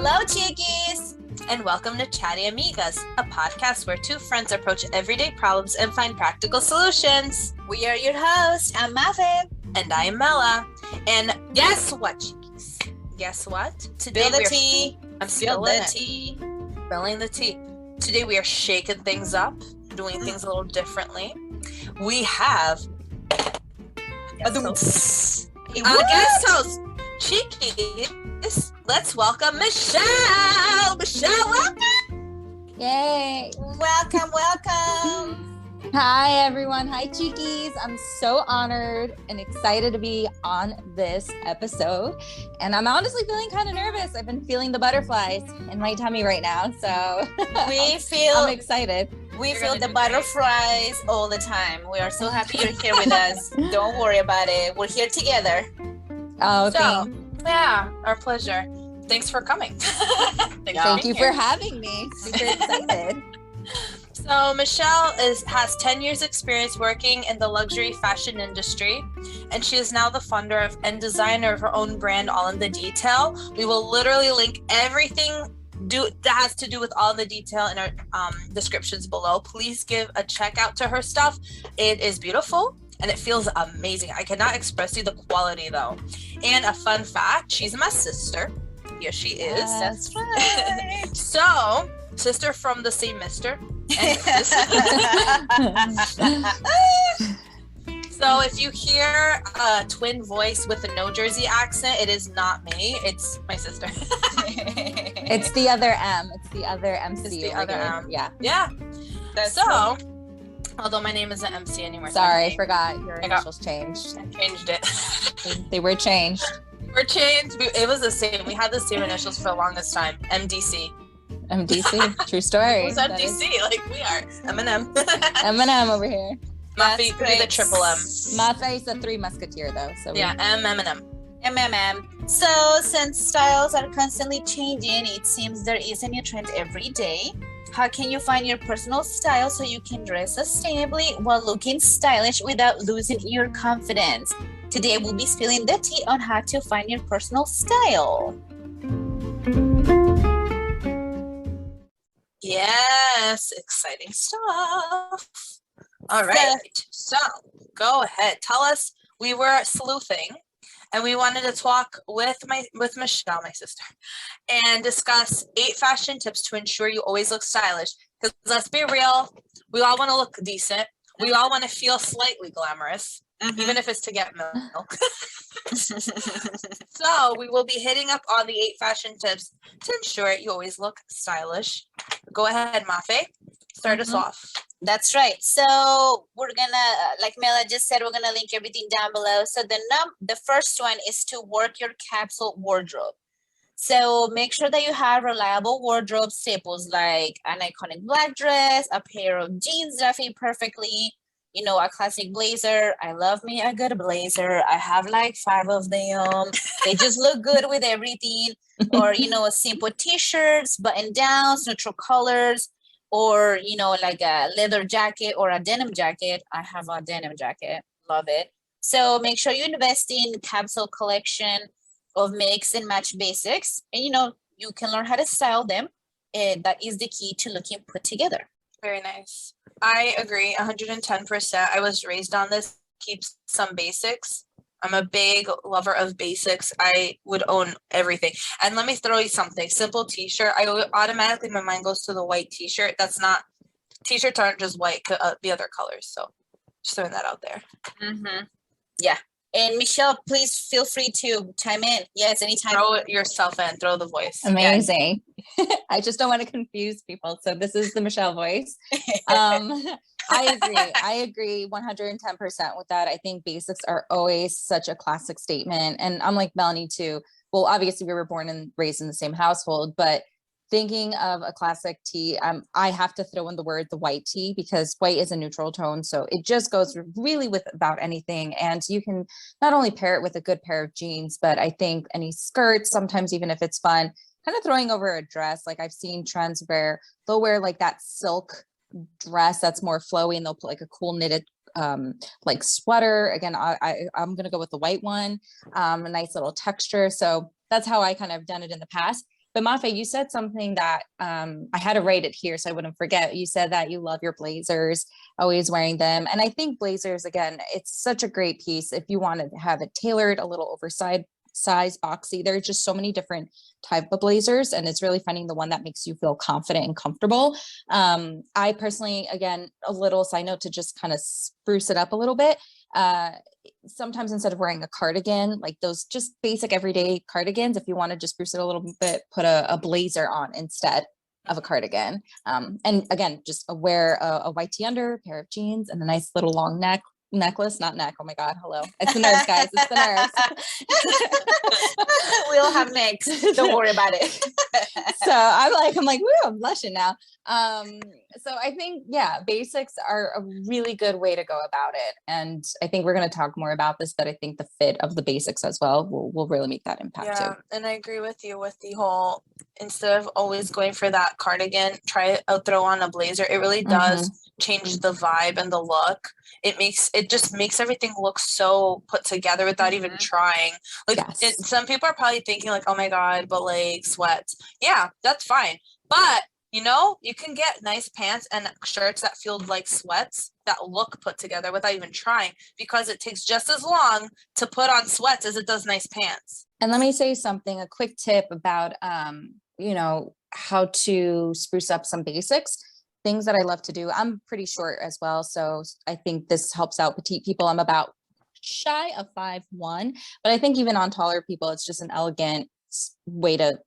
Hello, Chiquis! And welcome to Chatty Amigas, a podcast where two friends approach everyday problems and find practical solutions. We are your hosts. I'm Mafe. And I am Mela. And guess what, Chiquis? Guess what? Today Spill the tea. I'm spilling the tea. Spilling the tea. Today we are shaking things up, doing things a little differently. We have a guest host, Chiquis. Let's welcome Michelle. Michelle, welcome. Yay. Welcome. Hi, everyone. Hi, Chiquis. I'm so honored and excited to be on this episode. And I'm honestly feeling kind of nervous. I've been feeling the butterflies in my tummy right now. So I'm excited. We feel the butterflies all the time. We are so happy you're here with us. Don't worry about it. We're here together. Oh, thanks. Yeah, our pleasure. Thanks for coming. Thank you for having me. Super excited. So Michelle has 10 years experience working in the luxury fashion industry, and she is now the founder of and designer of her own brand, All in the Detail. We will literally link everything that has to do with All in the Detail in our descriptions below. Please give a check out to her stuff. It is beautiful and it feels amazing. I cannot express to you the quality though. And a fun fact, she's my sister. Yes, she is. That's right. So, sister from the same mister. So if you hear a twin voice with a no Jersey accent, it is not me. It's my sister. It's the other M. It's the other MC. It's the other M. Yeah. So, although my name isn't MC anymore. Sorry, I forgot. Your initials changed. I changed it. They were changed. We're changed. It was the same. We had the same initials for the longest time. MDC. MDC. True story. It was MDC, like we are. Eminem. Eminem over here. Mafe could be the triple M. Mafe is the three musketeer though. So yeah, Eminem. MMM. So since styles are constantly changing, it seems there is a new trend every day. How can you find your personal style so you can dress sustainably while looking stylish without losing your confidence? Today we'll be spilling the tea on how to find your personal style. Yes, exciting stuff. All right, so go ahead. Tell us. We were sleuthing, and we wanted to talk with Michelle, my sister, and discuss 8 fashion tips to ensure you always look stylish. Because let's be real, we all want to look decent. We all want to feel slightly glamorous, even if it's to get milk. So we will be hitting up on the 8 fashion tips to ensure you always look stylish. Go ahead, Mafe. Start us off. That's right. So we're gonna, like Mela just said, we're gonna link everything down below. So the first one is to work your capsule wardrobe. So make sure that you have reliable wardrobe staples like an iconic black dress, a pair of jeans that fit perfectly, a classic blazer. I love me a good blazer. I have like 5 of them. They just look good with everything. Or, a simple t-shirts, button downs, neutral colors, or, like a leather jacket or a denim jacket. I have a denim jacket. Love it. So make sure you invest in capsule collection of mix and match basics. And, you can learn how to style them. And that is the key to looking put together. Very nice. I agree 110%. I was raised on this. Keep some basics. I'm a big lover of basics. I would own everything. And let me throw you something. Simple t-shirt. Automatically, my mind goes to the white t-shirt. T-shirts aren't just white, the other colors. So just throwing that out there. Mm-hmm. Yeah. And Michelle, please feel free to chime in. Yes, anytime. Throw it yourself in. Throw the voice. Amazing. I just don't want to confuse people. So this is the Michelle voice. I agree 110% with that. I think basics are always such a classic statement. And I'm like Melanie too. Well, obviously we were born and raised in the same household, but thinking of a classic tee, I have to throw in the white tee because white is a neutral tone. So it just goes really with about anything. And you can not only pair it with a good pair of jeans, but I think any skirts, sometimes even if it's fun, kind of throwing over a dress. Like I've seen trends where they'll wear like that silk dress that's more flowy and they'll put like a cool knitted like sweater. Again, I'm going to go with the white one, a nice little texture. So that's how I kind of done it in the past. But Mafe, you said something that I had to write it here so I wouldn't forget. You said that you love your blazers, always wearing them. And I think blazers, again, it's such a great piece if you want to have it tailored, a little oversized, size boxy. There's just so many different type of blazers, and it's really finding the one that makes you feel confident and comfortable. I personally, again, a little side note to just kind of spruce it up a little bit. Sometimes instead of wearing a cardigan, like those just basic everyday cardigans, if you want to just spruce it a little bit, put a blazer on instead of a cardigan. And again, just wear a white tee under, a pair of jeans, and a nice little long necklace, not neck. Oh my God. Hello. It's the nerves, guys. It's the nerves. We all have necks. Don't worry about it. So I'm like, woo, I'm blushing now. So I think, yeah, basics are a really good way to go about it. And I think we're going to talk more about this, but I think the fit of the basics as well will really make that impact too. And I agree with you with the whole, instead of always going for that cardigan, try throw on a blazer. It really does change the vibe and the look. It just makes everything look so put together without even trying. Like some people are probably thinking like, oh my God, but like sweats. Yeah, that's fine. But you know, you can get nice pants and shirts that feel like sweats that look put together without even trying, because it takes just as long to put on sweats as it does nice pants. And let me say something, a quick tip about, you know, how to spruce up some basics, things that I love to do. I'm pretty short as well. So I think this helps out petite people. I'm about shy of 5'1", but I think even on taller people, it's just an elegant way to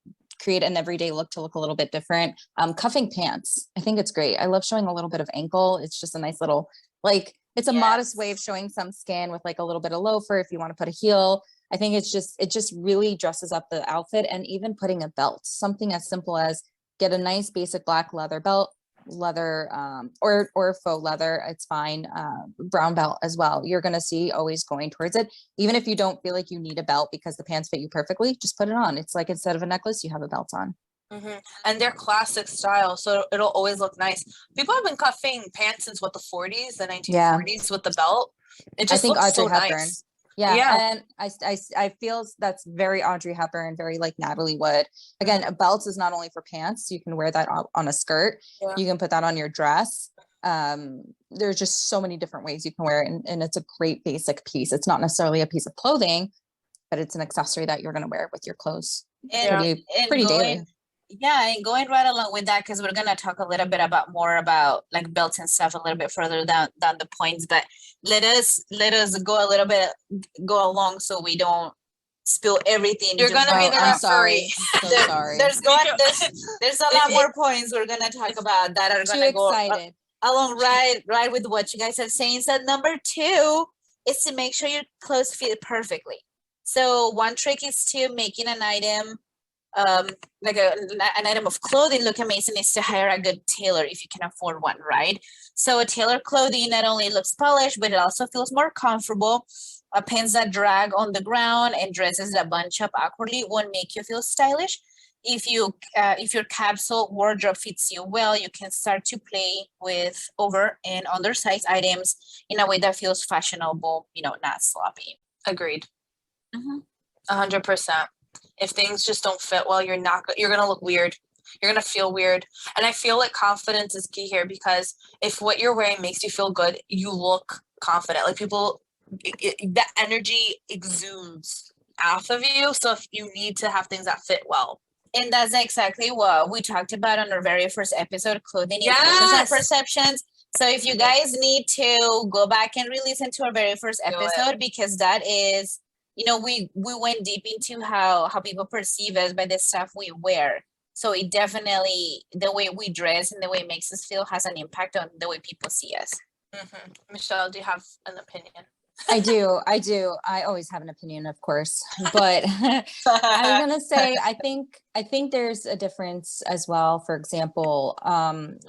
create an everyday look to look a little bit different. Cuffing pants, I think it's great. I love showing a little bit of ankle. It's just a nice little, like, it's a modest way of showing some skin with like a little bit of loafer if you want to put a heel. I think it just really dresses up the outfit. And even putting a belt, something as simple as get a nice basic black leather belt, or faux leather, it's fine. Brown belt as well. You're going to see always going towards it. Even if you don't feel like you need a belt because the pants fit you perfectly, just put it on. It's like instead of a necklace, you have a belt on. And they're classic style, so it'll always look nice. People have been cuffing pants since what, the 40s, the 1940s with the belt. It just looks so nice. And I feel that's very Audrey Hepburn, very like Natalie Wood. Again, a belt is not only for pants. You can wear that on a skirt. You can put that on your dress. There's just so many different ways you can wear it, and it's a great basic piece. It's not necessarily a piece of clothing, but it's an accessory that you're going to wear with your clothes pretty daily. Yeah, and going right along with that, because we're gonna talk a little bit more about like belts and stuff a little bit further down the points, but let us go along so we don't spill everything. You're gonna be the referee. I'm so sorry. There's a lot more points we're gonna talk about that are gonna go along right with what you guys are saying. So number 2 is to make sure your clothes fit perfectly. So one trick is to making an item like an item of clothing look amazing is to hire a good tailor if you can afford one, right? So a tailored clothing not only looks polished, but it also feels more comfortable. Pants that drag on the ground and dresses that bunch up awkwardly won't make you feel stylish. If your capsule wardrobe fits you well, you can start to play with over and undersized items in a way that feels fashionable, not sloppy. Agreed. 100%. If things just don't fit well, you're going to look weird. You're going to feel weird. And I feel like confidence is key here, because if what you're wearing makes you feel good, you look confident. Like that energy exudes off of you. So if you need to have things that fit well. And that's exactly what we talked about on our very first episode, clothing and perceptions. So if you guys need to go back and re-listen to our very first episode, because that is, we went deep into how people perceive us by the stuff we wear. So it definitely, the way we dress and the way it makes us feel has an impact on the way people see us. Michelle, do you have an opinion? I do. I always have an opinion, of course, but I'm going to say, I think there's a difference as well. For example,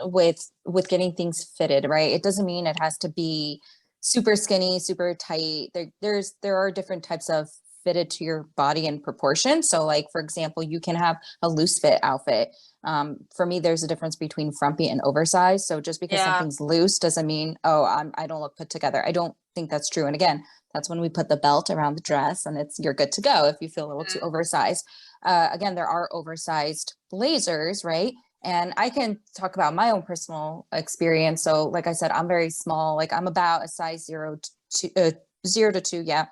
with getting things fitted, right? It doesn't mean it has to be super skinny, super tight. There are different types of fitted to your body and proportion. So like, for example, you can have a loose fit outfit. For me, there's a difference between frumpy and oversized. So just because something's loose doesn't mean, I don't look put together. I don't think that's true. And again, That's when we put the belt around the dress and you're good to go if you feel a little too oversized. Again, there are oversized blazers, right? And I can talk about my own personal experience. So like I said, I'm very small, like I'm about a size 0 to 2, yeah.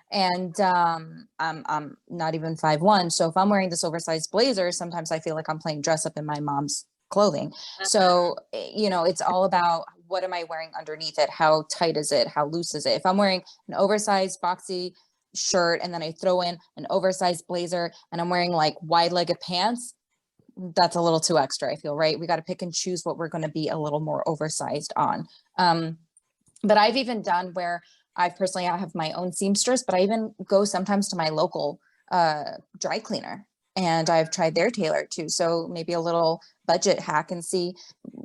And I'm not even 5'1". So if I'm wearing this oversized blazer, sometimes I feel like I'm playing dress up in my mom's clothing. So, it's all about what am I wearing underneath it? How tight is it? How loose is it? If I'm wearing an oversized boxy shirt and then I throw in an oversized blazer and I'm wearing like wide-legged pants, that's a little too extra, I feel, right? We got to pick and choose what we're going to be a little more oversized on. But I've even done where I have my own seamstress, but I even go sometimes to my local dry cleaner and I've tried their tailor too. So maybe a little budget hack and see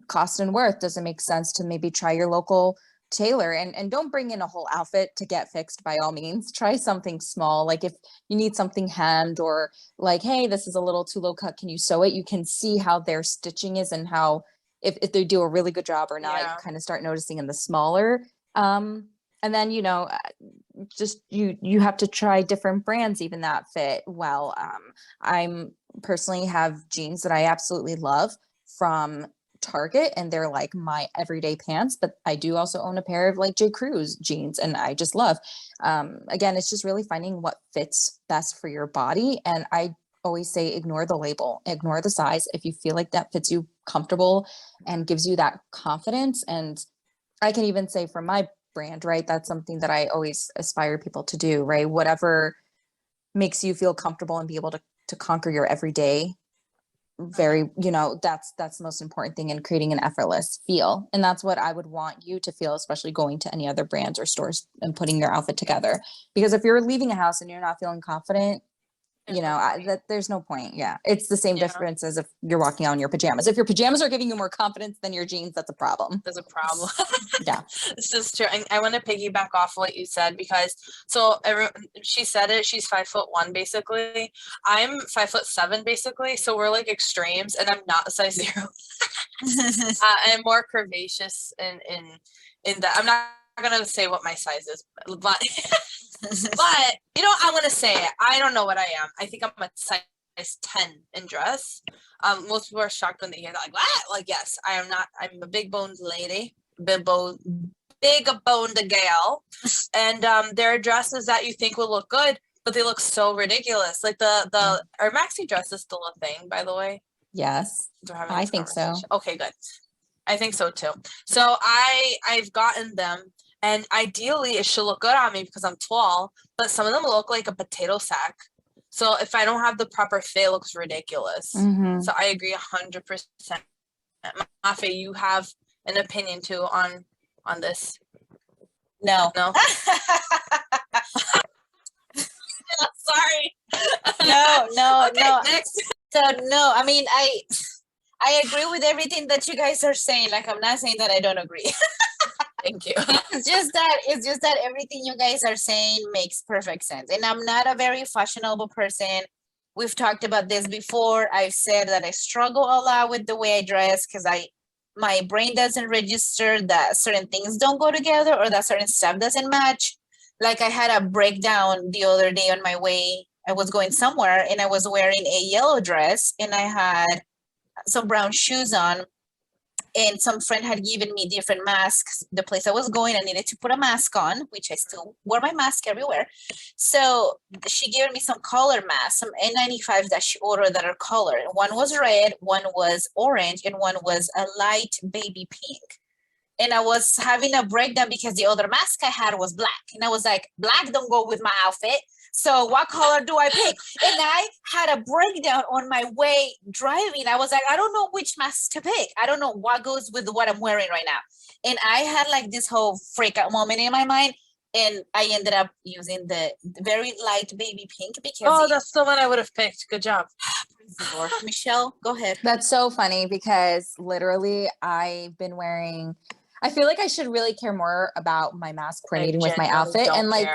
cost and worth. Does it make sense to maybe try your local tailor and don't bring in a whole outfit to get fixed by all means. Try something small. Like if you need something hemmed or like, hey, this is a little too low cut, can you sew it? You can see how their stitching is and how if they do a really good job or not. You kind of start noticing in the smaller and then just you have to try different brands even that fit well. I'm personally have jeans that I absolutely love from Target and they're like my everyday pants, but I do also own a pair of like J. Crew's jeans and I just love. Again, it's just really finding what fits best for your body. And I always say ignore the label, ignore the size. If you feel like that fits you comfortable and gives you that confidence. And I can even say from my brand, right? That's something that I always aspire people to do, right? Whatever makes you feel comfortable and be able to conquer your everyday that's the most important thing in creating an effortless feel. And that's what I would want you to feel, especially going to any other brands or stores and putting your outfit together. Because if you're leaving a house and you're not feeling confident, there's no point. Yeah. It's the same difference as if you're walking out in your pajamas. If your pajamas are giving you more confidence than your jeans, that's a problem. There's a problem. Yeah. This is true. And I want to piggyback off what you said because she said it, she's 5'1" basically. I'm 5'7" basically. So we're like extremes and I'm not a size 0. I'm more curvaceous in that. I'm not gonna say what my size is, but but I want to say it. I don't know what I am. I think I'm a size 10 in dress. Most people are shocked when they hear that. Like, what? Like, yes, I am not. I'm a big boned lady, big boned gal. And there are dresses that you think will look good, but they look so ridiculous. Like our maxi dress is still a thing, by the way. Yes, I think so. Okay, good. I think so too. So I've gotten them. And ideally, it should look good on me because I'm tall, but some of them look like a potato sack. So if I don't have the proper fit, it looks ridiculous. Mm-hmm. So I agree 100%. Mafe, you have an opinion too on this? No. Sorry. No. Next. So no, I mean, I agree with everything that you guys are saying. Like, I'm not saying that I don't agree. Thank you. It's just that everything you guys are saying makes perfect sense. And I'm not a very fashionable person. We've talked about this before. I've said that I struggle a lot with the way I dress because my brain doesn't register that certain things don't go together or that certain stuff doesn't match. Like I had a breakdown the other day on my way. I was going somewhere and I was wearing a yellow dress and I had some brown shoes on. And some friend had given me different masks. The place I was going, I needed to put a mask on, which I still wear my mask everywhere. So she gave me some color masks, some N95s that she ordered that are colored. One was red, one was orange, and one was a light baby pink. And I was having a breakdown because the other mask I had was black. And I was like, black don't go with my outfit. So what color do I pick? And I had a breakdown on my way driving. I was like, I don't know which mask to pick. I don't know what goes with what I'm wearing right now. And I had like this whole freak out moment in my mind. And I ended up using the very light baby pink because that's the one I would have picked. Good job. Michelle, go ahead. That's so funny because literally I've been wearing, I feel like I should really care more about my mask coordinating with my outfit. And like,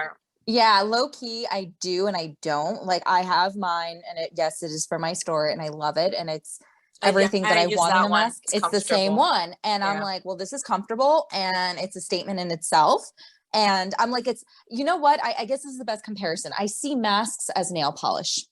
yeah, low key, I do and I don't. Like I have mine and it is for my store and I love it. And it's everything that I want in a mask. It's the same one. And I'm like, well, this is comfortable and it's a statement in itself. And I'm like, it's, you know what? I guess this is the best comparison. I see masks as nail polish,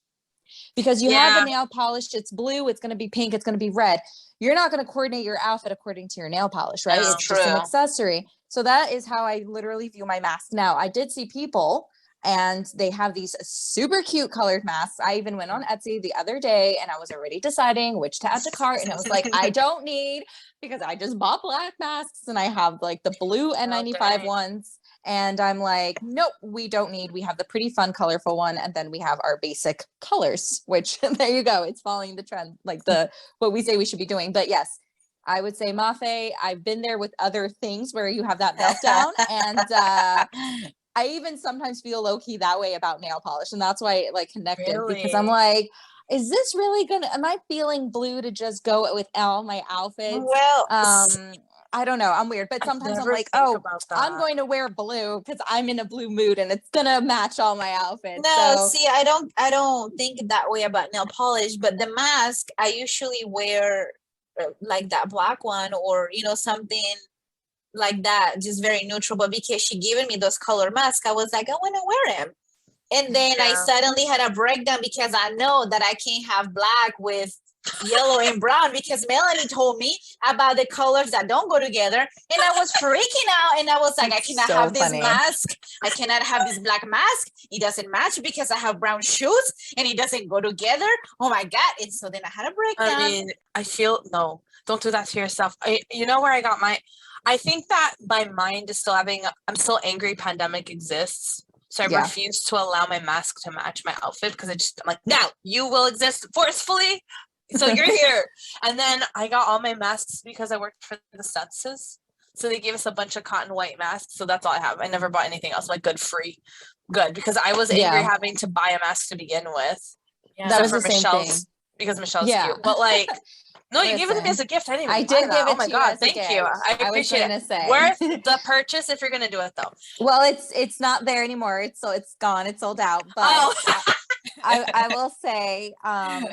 because you have a nail polish, it's blue, it's going to be pink, it's going to be red. You're not going to coordinate your outfit according to your nail polish, right? It's just an accessory. So that is how I literally view my mask. Now, I did see people and they have these super cute colored masks. I even went on Etsy the other day and I was already deciding which to add to cart. And it was like, I don't need, because I just bought black masks and I have like the blue N95 ones. And I'm like, nope, we don't need. We have the pretty fun, colorful one. And then we have our basic colors, which there you go. It's following the trend, like what we say we should be doing. But yes, I would say Mafe. I've been there with other things where you have that meltdown. And I even sometimes feel low key that way about nail polish. And that's why it like connected, because I'm like, is this really am I feeling blue to just go with all my outfits? Well, I don't know. I'm weird, but sometimes I'm like, oh, I'm going to wear blue because I'm in a blue mood and it's gonna match all my outfits. No, see, I don't think that way about nail polish, but the mask I usually wear like that black one, or something like that, just very neutral. But because she given me those color masks, I was like, I want to wear them. And then I suddenly had a breakdown because I know that I can't have black with yellow and brown, because Melanie told me about the colors that don't go together, and I was freaking out. And I was like, I cannot have this mask. I cannot have this black mask. It doesn't match because I have brown shoes and it doesn't go together. Oh my God. And so then I had a breakdown. I mean, I feel, no, don't do that to yourself. You know where I got I think that my mind is still I'm still angry pandemic exists. So I refuse to allow my mask to match my outfit, because I'm like, no, you will exist forcefully. So you're here. And then I got all my masks because I worked for the census. So they gave us a bunch of cotton white masks. So that's all I have. I never bought anything else. Like, good, because I was angry having to buy a mask to begin with. Yeah. That was the same thing. Because Michelle's cute. But like, no, you gave it to me as a gift anyway. I did give it oh my to God, you as thank a gift. you. I appreciate it. Say. Worth the purchase if you're gonna do it though. Well, it's not there anymore. It's gone. It's sold out. But I will say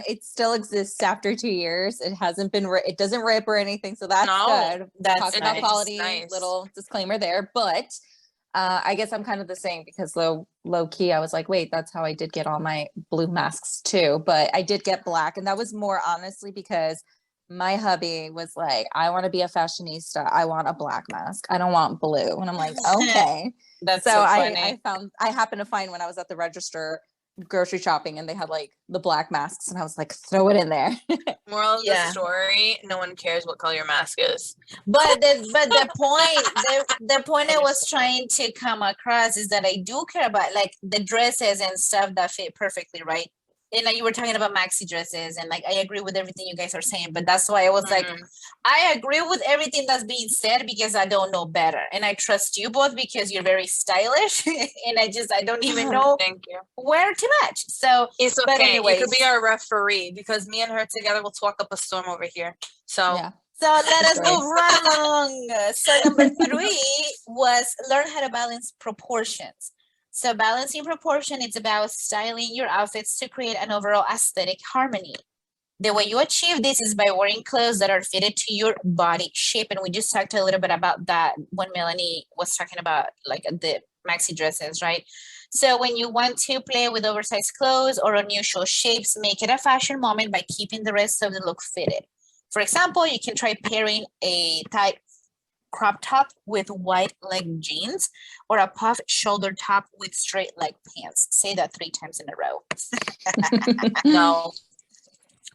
it still exists after 2 years. It hasn't been it doesn't rip or anything, so that's good. That's nice. Quality. Nice. Little disclaimer there, but I guess I'm kind of the same, because low key I was like, wait, that's how I did get all my blue masks too. But I did get black, and that was more honestly because my hubby was like, I want to be a fashionista. I want a black mask. I don't want blue. And I'm like, okay. That's so funny. I happened to find when I was at the register grocery shopping, and they had like the black masks, and I was like, throw it in there. Moral of the story, no one cares what color your mask is. But the point I was trying to come across is that I do care about like the dresses and stuff that fit perfectly, right? And like you were talking about maxi dresses, and like I agree with everything you guys are saying, but that's why I was like, I agree with everything that's being said because I don't know better, and I trust you both because you're very stylish, and I don't even know where to match. So it's okay. But anyways, you could be our referee, because me and her together will talk up a storm over here. So So let us move right along. So number 3 was learn how to balance proportions. So balancing proportion, it's about styling your outfits to create an overall aesthetic harmony. The way you achieve this is by wearing clothes that are fitted to your body shape. And we just talked a little bit about that when Melanie was talking about like the maxi dresses, right? So when you want to play with oversized clothes or unusual shapes, make it a fashion moment by keeping the rest of the look fitted. For example, you can try pairing a tight crop top with wide leg jeans, or a puff shoulder top with straight leg pants. Say that 3 times in a row. No,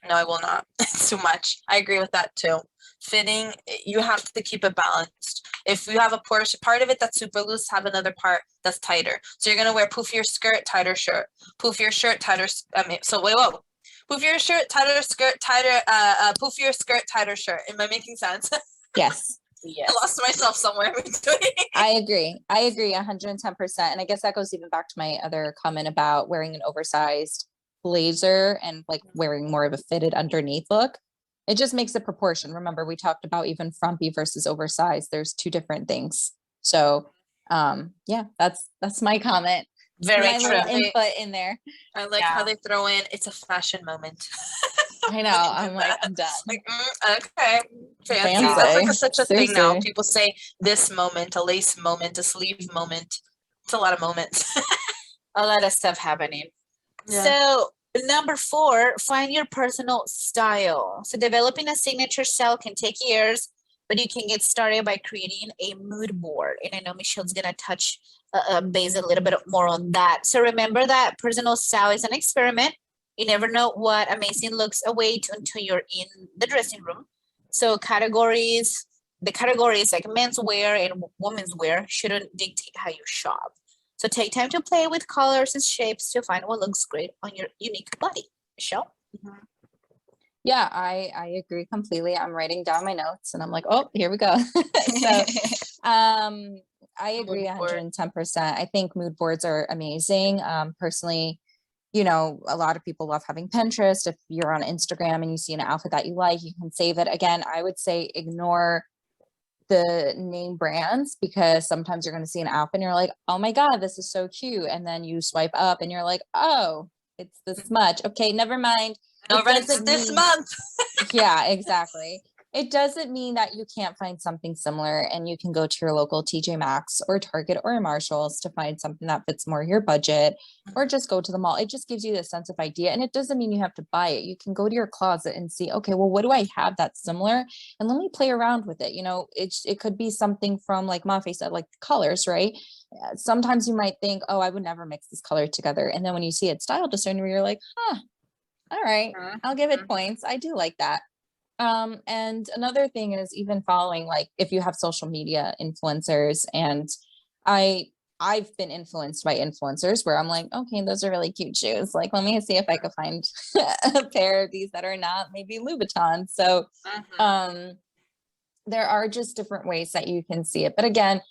I will not. It's too much. I agree with that too. Fitting, you have to keep it balanced. If you have a part of it that's super loose, have another part that's tighter. So you're gonna wear poofier skirt, tighter shirt. Poofier shirt, tighter. Whoa. Poofier shirt, tighter skirt, tighter. Poofier skirt, tighter shirt. Am I making sense? Yes. Yes. I lost myself somewhere. I agree 110%. And I guess that goes even back to my other comment about wearing an oversized blazer and like wearing more of a fitted underneath look. It just makes a proportion. Remember, we talked about even frumpy versus oversized. There's 2 different things. So that's my comment. Very true. Input in there. I like how they throw in, it's a fashion moment. I know. I'm like, I'm done. Like, okay, fancy. Fancy. That's like such a thing now. Seriously. People say this moment, a lace moment, a sleeve moment. It's a lot of moments. A lot of stuff happening. Yeah. So number 4, find your personal style. So developing a signature style can take years, but you can get started by creating a mood board. And I know Michelle's gonna touch base a little bit more on that. So remember that personal style is an experiment. You never know what amazing looks await until you're in the dressing room. So the categories like menswear and women's wear shouldn't dictate how you shop. So take time to play with colors and shapes to find what looks great on your unique body. Michelle? Yeah, I agree completely. I'm writing down my notes and I'm like, oh, here we go. So I agree 110%. I think mood boards are amazing. Personally, you know, a lot of people love having Pinterest. If you're on Instagram and you see an outfit that you like, you can save it. Again, I would say ignore the name brands, because sometimes you're going to see an outfit and you're like, oh my God, this is so cute. And then you swipe up and you're like, oh, it's this much. Okay, never mind. No rents this month. Yeah, exactly. It doesn't mean that you can't find something similar, and you can go to your local TJ Maxx or Target or Marshalls to find something that fits more your budget, or just go to the mall. It just gives you a sense of idea, and it doesn't mean you have to buy it. You can go to your closet and see, okay, well, what do I have that's similar? And let me play around with it. You know, it could be something from, like Mafe said, like colors, right? Sometimes you might think, oh, I would never mix this color together. And then when you see it style discernible, you're like, huh, all right, I'll give it points. I do like that. And another thing is even following, like if you have social media influencers, and I've been influenced by influencers where I'm like, okay, those are really cute shoes. Like, let me see if I could find a pair of these that are not maybe Louboutin. So, there are just different ways that you can see it. But again,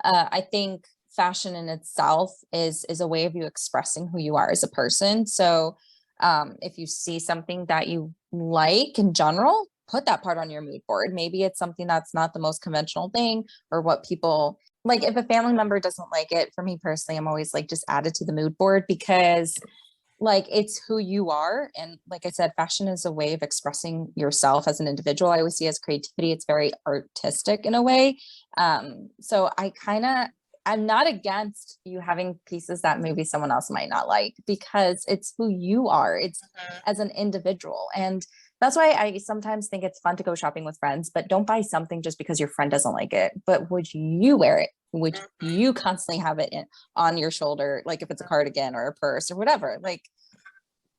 I think fashion in itself is a way of you expressing who you are as a person. So, if you see something that you like in general, put that part on your mood board. Maybe it's something that's not the most conventional thing, or what people like. If a family member doesn't like it, for me personally, I'm always like, just add it to the mood board, because like it's who you are. And like I said, fashion is a way of expressing yourself as an individual. I always see it as creativity. It's very artistic in a way. So I'm not against you having pieces that maybe someone else might not like, because it's who you are. It's as an individual. And that's why I sometimes think it's fun to go shopping with friends, but don't buy something just because your friend doesn't like it. But would you wear it? Would you constantly have it on your shoulder? Like if it's a cardigan or a purse or whatever, like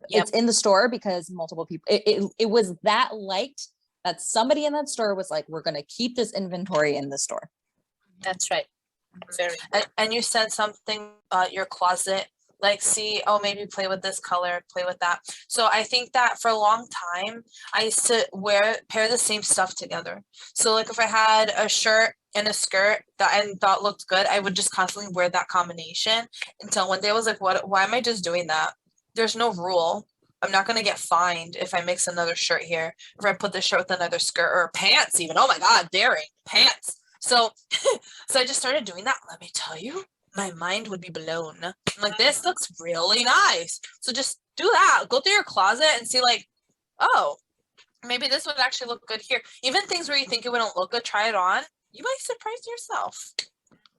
it's in the store because multiple people, it was that liked that somebody in that store was like, we're going to keep this inventory in the store. That's right. And you said something your closet, like, see, oh, maybe play with this color, play with that. So I think that for a long time I used to pair the same stuff together. So like if I had a shirt and a skirt that I thought looked good, I would just constantly wear that combination, until one day I was like, why am I just doing that? There's no rule. I'm not going to get fined if I mix another shirt here, if I put this shirt with another skirt, or pants even. Oh my God, daring pants. So I just started doing that. Let me tell you, my mind would be blown. I'm like, this looks really nice. So just do that. Go through your closet and see like, oh, maybe this would actually look good here. Even things where you think it wouldn't look good, try it on. You might surprise yourself.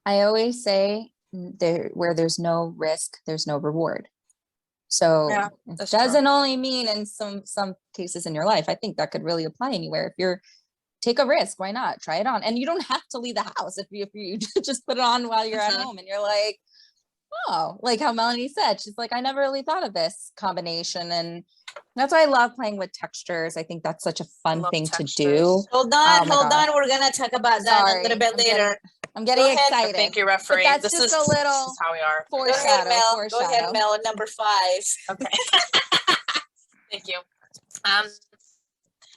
I always say where there's no risk, there's no reward. So it doesn't only mean in some cases in your life. I think that could really apply anywhere. If you're take a risk, why not? Try it on. And you don't have to leave the house if you just put it on while you're at home and you're like, oh, like how Melanie said, she's like, I never really thought of this combination. And that's why I love playing with textures. I think that's such a fun thing textures. To do. Hold on. We're going to talk about that a little bit later. I'm getting excited. Thank you, referee. This is a little this is how we are. Foreshadow. Go ahead, Mel, at number 5. Okay. Thank you.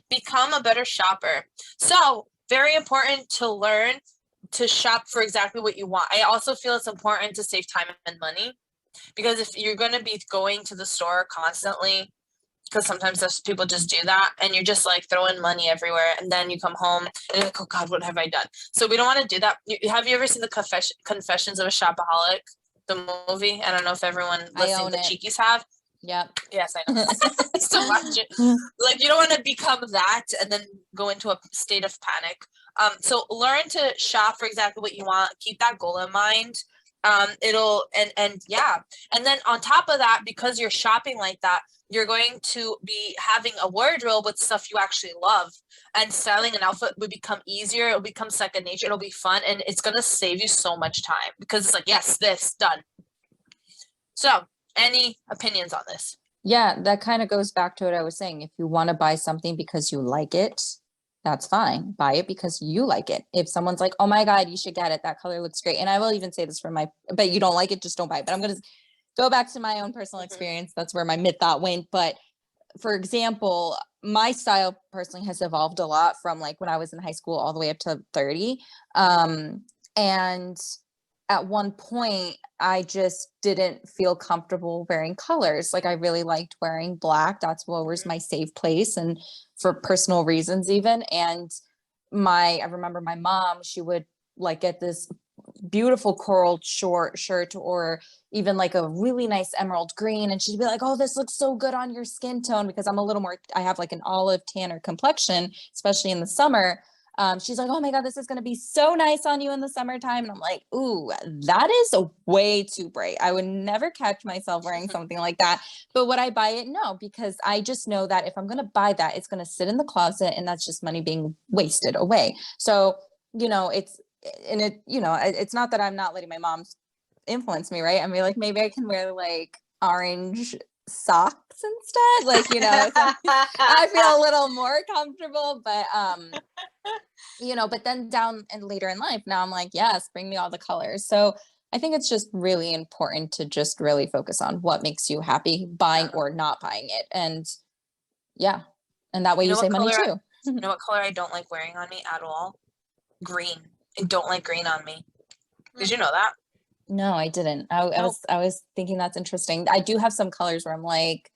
Become a better shopper. So very important to learn to shop for exactly what you want. I also feel it's important to save time and money, because if you're going to be going to the store constantly, because sometimes people just do that, and you're just like throwing money everywhere, and then you come home and you're like, oh God, what have I done? So we don't want to do that. Have you ever seen the Confessions of a Shopaholic, the movie? I don't know if everyone listening to Chiquis have. Yep. Yes, I know. So much. Like, you don't want to become that and then go into a state of panic. So learn to shop for exactly what you want. Keep that goal in mind. It'll and yeah. And then on top of that, because you're shopping like that, you're going to be having a wardrobe with stuff you actually love. And styling an outfit will become easier. It'll become second nature. It'll be fun, and it's gonna save you so much time because it's like, yes, this done. So, any opinions on this? Yeah, that kind of goes back to what I was saying. If you want to buy something because you like it, that's fine. Buy it because you like it. If someone's like, oh my God, you should get it. That color looks great. And I will even say this for but you don't like it, just don't buy it. But I'm going to go back to my own personal experience. That's where my mid thought went. But for example, my style personally has evolved a lot from like when I was in high school all the way up to 30. And at one point, I just didn't feel comfortable wearing colors. Like I really liked wearing black. That's what was my safe place, and for personal reasons even. And I remember my mom, she would like get this beautiful coral short shirt or even like a really nice emerald green, and she'd be like, oh, this looks so good on your skin tone, because I'm a little more, I have like an olive tanner complexion, especially in the summer. She's like, oh my God, this is going to be so nice on you in the summertime. And I'm like, ooh, that is a way too bright. I would never catch myself wearing something like that. But would I buy it? No, because I just know that if I'm going to buy that, it's going to sit in the closet, and that's just money being wasted away. So, it's not that I'm not letting my mom influence me, right? I mean, like, maybe I can wear like orange socks instead, like, I feel a little more comfortable, but but then down and later in life, now I'm like, yes, bring me all the colors. So I think it's just really important to just really focus on what makes you happy, buying or not buying it. And yeah, and that way you save money too. You know what color I don't like wearing on me at all? Green. I don't like green on me. Did you know that? No, I didn't. I was thinking that's interesting. I do have some colors where I'm like,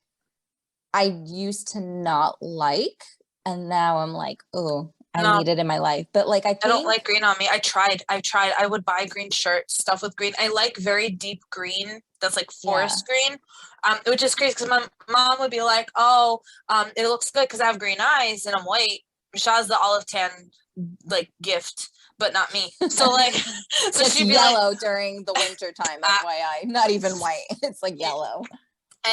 I used to not like, and now I'm like, oh, I need it in my life. But like, I don't like green on me. I tried. I would buy green shirts, stuff with green. I like very deep green. That's like forest green. Which is crazy because my mom would be like, oh, it looks good because I have green eyes and I'm white. Michelle's the olive tan like gift, but not me. So like, so it's yellow like, during the winter time, FYI, not even white. It's like yellow.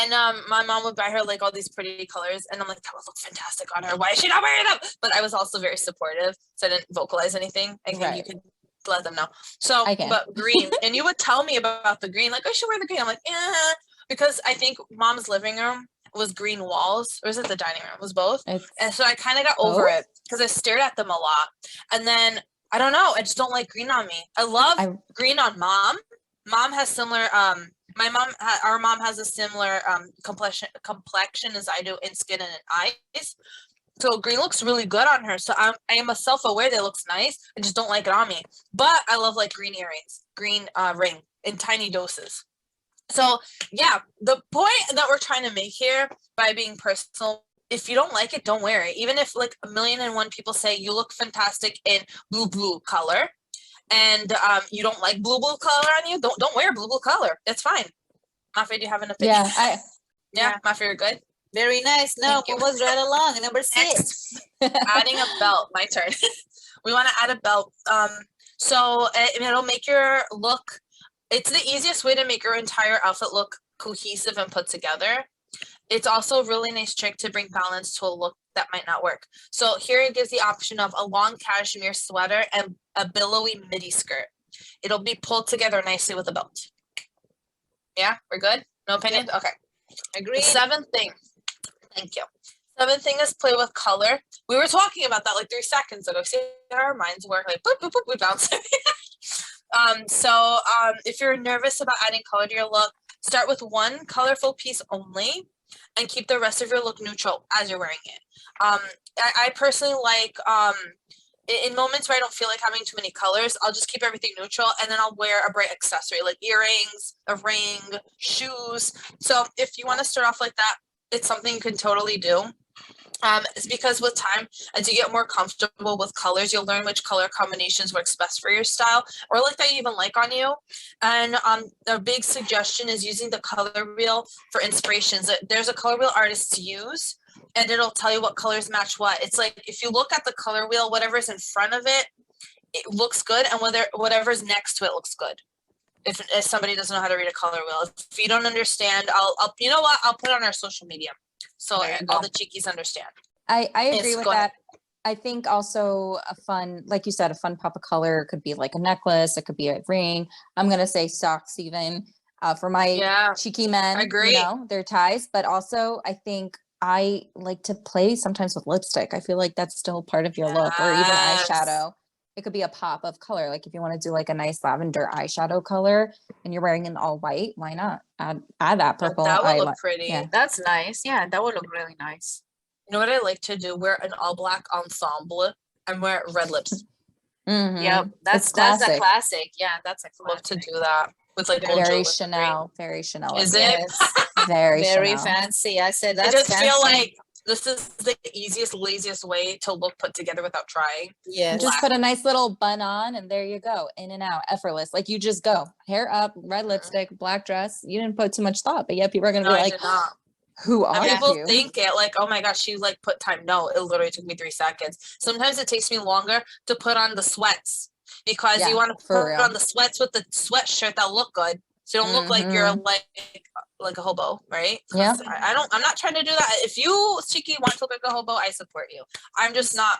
And my mom would buy her like all these pretty colors, and I'm like, that would look fantastic on her. Why is she not wearing them? But I was also very supportive, so I didn't vocalize anything. I think you could let them know. So, but green, and you would tell me about the green, like, I should wear the green. I'm like, because I think mom's living room was green walls, or was it the dining room? It was both. And so I kind of got over it because I stared at them a lot. And then I don't know, I just don't like green on me. I love green on mom. Mom has similar our mom has a similar complexion as I do in skin and in eyes. So green looks really good on her. So I am a self-aware that it looks nice. I just don't like it on me. But I love like green earrings, green ring in tiny doses. So yeah, the point that we're trying to make here by being personal, if you don't like it, don't wear it. Even if like 1,000,001 people say you look fantastic in blue color, and you don't like blue color on you, don't wear blue color. That's fine. Mafia, do you have an opinion? Yeah, Mafia, you're good. Very nice. No, it was right along. Number 6. Adding a belt. My turn. We want to add a belt. So it'll make your look. It's the easiest way to make your entire outfit look cohesive and put together. It's also a really nice trick to bring balance to a look that might not work. So here it gives the option of a long cashmere sweater and a billowy midi skirt. It'll be pulled together nicely with a belt. Yeah, we're good? No opinions? Yep. Okay. Agree. The 7th thing. Thank you. 7th thing is play with color. We were talking about that like 3 seconds ago. See how our minds work, like boop, boop, boop, we bounce. So if you're nervous about adding color to your look, start with one colorful piece only and keep the rest of your look neutral as you're wearing it. I personally like, in moments where I don't feel like having too many colors, I'll just keep everything neutral, and then I'll wear a bright accessory like earrings, a ring, shoes. So if you want to start off like that, it's something you can totally do. It's because with time, as you get more comfortable with colors, you'll learn which color combinations works best for your style or like that you even like on you. And a big suggestion is using the color wheel for inspirations. There's a color wheel artists use, and it'll tell you what colors match what. It's like if you look at the color wheel, whatever's in front of it, it looks good, and whatever's next to it looks good. If somebody doesn't know how to read a color wheel, if you don't understand, I'll you know what? I'll put it on our social media so all the Chiquis understand. I agree with that. I think also a fun, like you said, a fun pop of color could be like a necklace. It could be a ring. I'm gonna say socks even for my Chiquis men. I agree. You know, their ties, but also I think I like to play sometimes with lipstick. I feel like that's still part of your look, or even eyeshadow. It could be a pop of color. Like if you want to do like a nice lavender eyeshadow color and you're wearing an all white, why not add that purple? That would look pretty. Yeah. That's nice. Yeah, that would look really nice. You know what I like to do? Wear an all black ensemble and wear red lips. Mm-hmm. Yep, that's a classic. Yeah, that's a classic. Love to do that with like very Chanel. Very Chanel. Is it? Very Chanel. Fancy. I said that's. I just fancy. feel like this is the easiest, laziest way to look put together without trying. Yeah. Just put a nice little bun on and there you go. In and out, effortless. Like you just go. Hair up, red lipstick, black dress. You didn't put too much thought, but yet people are gonna be like, who are people you? think it like, oh my gosh, she like put time. No, it literally took me 3 seconds. Sometimes it takes me longer to put on the sweats because you want to put on the sweats with the sweatshirt that look good. So you don't look like you're like a hobo, right? Yeah. I'm not trying to do that. If you, Chiquis, want to look like a hobo, I support you. I'm just not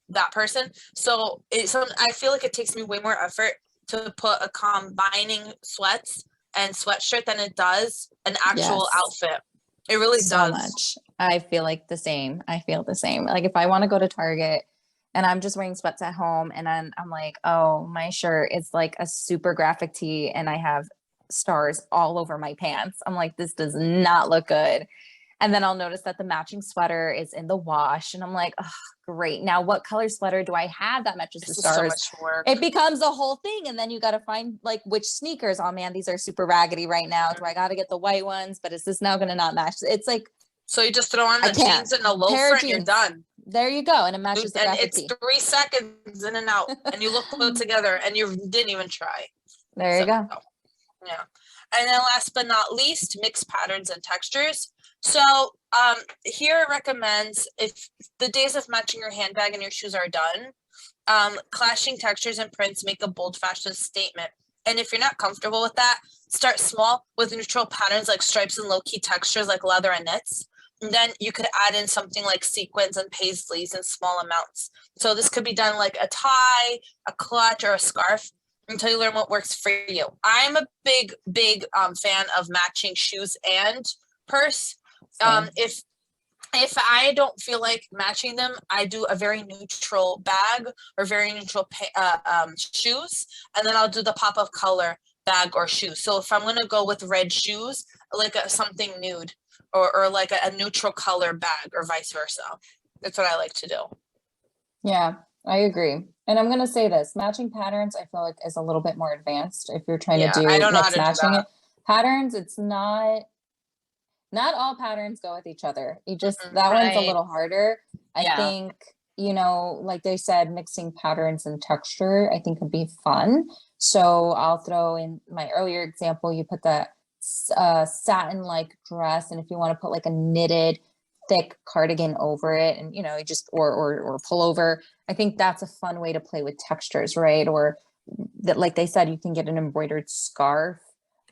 that person. So I feel like it takes me way more effort to put a combining sweats and sweatshirt than it does an actual outfit. It really does. So much. I feel like the same. I feel the same. Like if I want to go to Target and I'm just wearing sweats at home and I'm like, oh, my shirt is like a super graphic tee and I have stars all over my pants. I'm like, this does not look good. And then I'll notice that the matching sweater is in the wash and I'm like, oh, great. Now what color sweater do I have that matches the stars? So much work. It becomes a whole thing. And then you got to find like which sneakers. Oh man, these are super raggedy right now. Do I got to get the white ones? But is this now going to not match? It's like, so you just throw on the jeans and a loafer and you're done. There you go. And it matches the graphic tee. It's 3 seconds in and out and you look put together and you didn't even try. There you go. Yeah. And then last but not least, mixed patterns and textures. So here it recommends if the days of matching your handbag and your shoes are done, clashing textures and prints make a bold fashion statement. And if you're not comfortable with that, start small with neutral patterns like stripes and low-key textures like leather and knits. And then you could add in something like sequins and paisleys in small amounts. So this could be done like a tie, a clutch, or a scarf until you learn what works for you. I'm a big fan of matching shoes and purse. If I don't feel like matching them, I do a very neutral bag or very neutral shoes, and then I'll do the pop of color bag or shoes. So if I'm gonna go with red shoes, like something nude or like a neutral color bag or vice versa. That's what I like to do. Yeah, I agree. And I'm going to say this, matching patterns, I feel like is a little bit more advanced. If you're trying to do mix matching it. Patterns, it's not all patterns go with each other. You just, that one's a little harder. I think, you know, like they said, mixing patterns and texture, I think would be fun. So I'll throw in my earlier example, you put that satin-like dress. And if you want to put like a knitted thick cardigan over it and, you know, you just, or pullover, I think that's a fun way to play with textures, right? Or that, like they said, you can get an embroidered scarf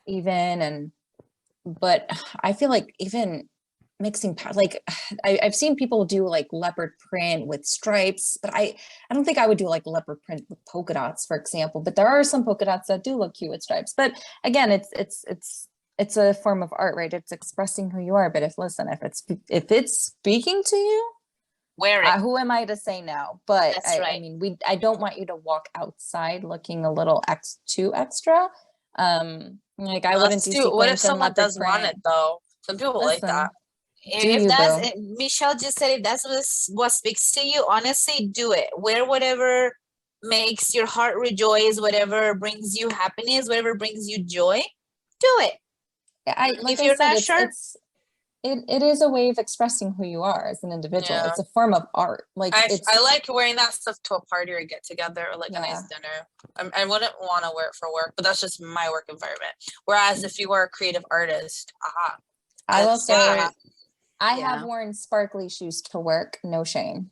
even. But I feel like even mixing, like I've seen people do like leopard print with stripes, but I don't think I would do like leopard print with polka dots, for example, but there are some polka dots that do look cute with stripes. But again, it's a form of art, right? It's expressing who you are. But if it's speaking to you, wear it. Who am I to say no? But I mean, I don't want you to walk outside looking a little too extra. Like I wouldn't do sequins. What if someone does want it though? Some people like that. If Michelle just said, if that's what speaks to you, honestly, do it. Wear whatever makes your heart rejoice, whatever brings you happiness, whatever brings you joy, do it. Yeah, if you're not sure, it is a way of expressing who you are as an individual. Yeah. It's a form of art. Like I like wearing that stuff to a party or a get together or like a nice Yeah. dinner. I wouldn't want to wear it for work, but that's just my work environment. Whereas if you were a creative artist, I will that's- say, I Yeah. have worn sparkly shoes to work, no shame,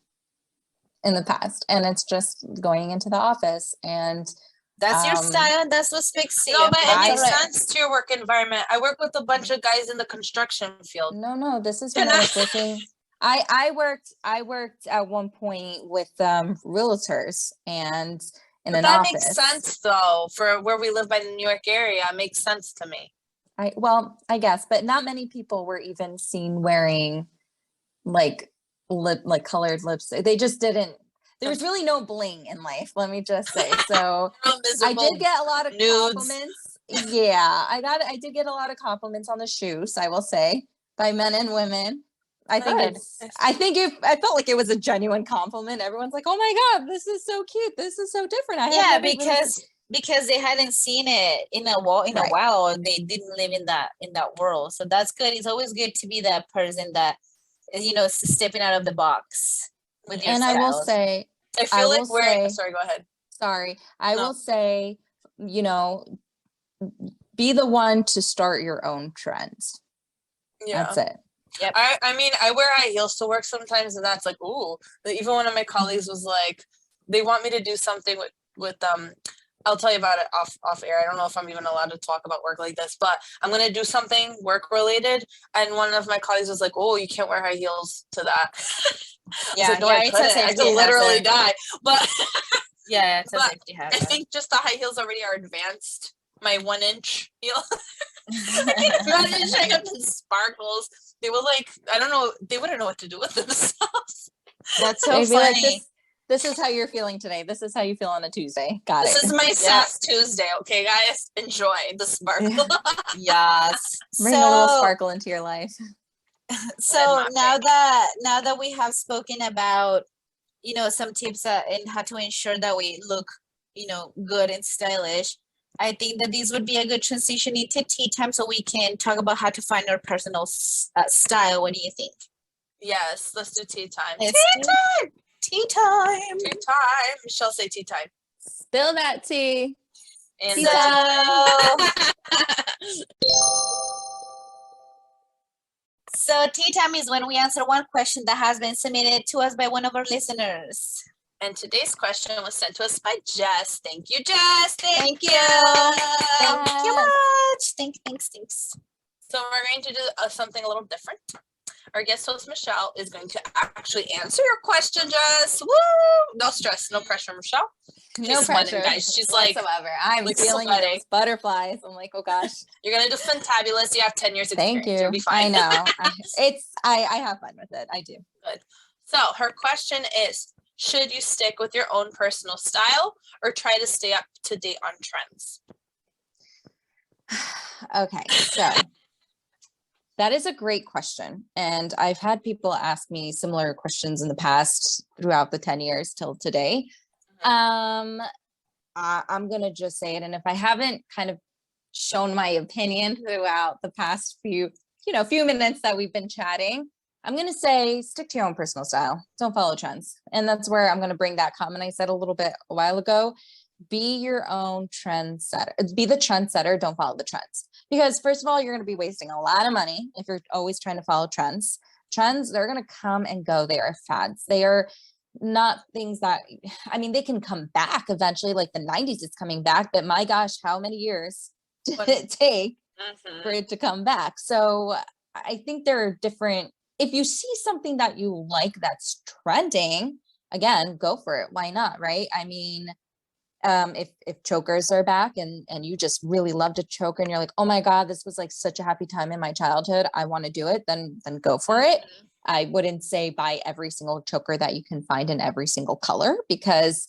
in the past. And it's just going into the office and That's your Um, style. That's what speaks to No, you. but it I- makes sense to your work environment. I work with a bunch of guys in the construction field. no, this is Can when I I- was working. I worked at one point with realtors and in But an that office. makes sense though, for where we live by the New York area. It makes sense to me. I guess, but not many people were even seen wearing like colored lipstick. They just didn't. There was really no bling in life, let me just say. So I did get a lot of nudes. compliments. Yeah, I did get a lot of compliments on the shoes, I will say, by men and women. I think Good. I felt like it was a genuine compliment. Everyone's like, "Oh my God, this is so cute. This is so different." I have Yeah, never really because they hadn't seen it in a Right. while, or they didn't live in that world. So that's good. It's always good to be that person that is stepping out of the box with your And I will styles. say, I I feel like will wearing. say- Sorry, go ahead. sorry, I No. will say, be the one to start your own trends. Yeah. That's it. I mean, I wear high heels to work sometimes, and that's like, ooh. Even one of my colleagues was like, they want me to do something with I'll tell you about it off air. I don't know if I'm even allowed to talk about work like this, but I'm gonna do something work related. And one of my colleagues was like, "Oh, you can't wear high heels to that." I was like, no, I it's a couldn't. I safety could literally hazard. die. But Yeah, it's a But safety I hazard. think just the high heels already are advanced. My 1-inch heel. I can imagine showing up in sparkles. They were like, I don't know, they wouldn't know what to do with themselves. That's so They'd be like, funny. this is how you're feeling today. This is how you feel on a Tuesday. Got This it. is my Sass Tuesday, okay, guys? Enjoy the sparkle. Yes. Bring a little So, sparkle into your life. so not now that we have spoken about some tips and how to ensure that we look good and stylish, I think that these would be a good transition into tea time, so we can talk about how to find our personal style. What do you think? Yes, let's do tea time. Let's do time! tea time. Tea time. Michelle, say tea time. Spill that tea. And Tea So tea time is when we answer one question that has been submitted to us by one of our listeners. And today's question was sent to us by Jess. Thank you, Jess. Thank you. Thank Thank you much. Thanks. So we're going to do something a little different. Our guest host, Michelle, is going to actually answer your question, Jess. Woo! No stress, no pressure, Michelle. No She's sweating, pressure, guys. She's like, whatsoever. I'm like feeling sweating. those butterflies. I'm like, oh gosh. you're going to do fantabulous. You have 10 years experience. Thank you. You'll be fine. I know. I have fun with it. I do. Good. So her question is, should you stick with your own personal style or try to stay up to date on trends? Okay, so that is a great question. And I've had people ask me similar questions in the past throughout the 10 years till today. I'm going to just say it. And if I haven't kind of shown my opinion throughout the past few minutes that we've been chatting, I'm going to say stick to your own personal style. Don't follow trends. And that's where I'm going to bring that comment I said a little bit a while ago. Be your own trendsetter. Be the trendsetter. Don't follow the trends. Because first of all, you're going to be wasting a lot of money if you're always trying to follow trends. Trends, they're going to come and go. They are fads. They are not things that, I mean, they can come back eventually. Like the 90s is coming back, but my gosh, how many years did it take for it to come back? So I think there are different, if you see something that you like that's trending, again, go for it. Why not? Right? I mean, if chokers are back and you just really love to choke and you're like, oh my God, this was like such a happy time in my childhood, I want to do it, then go for it. I wouldn't say buy every single choker that you can find in every single color, because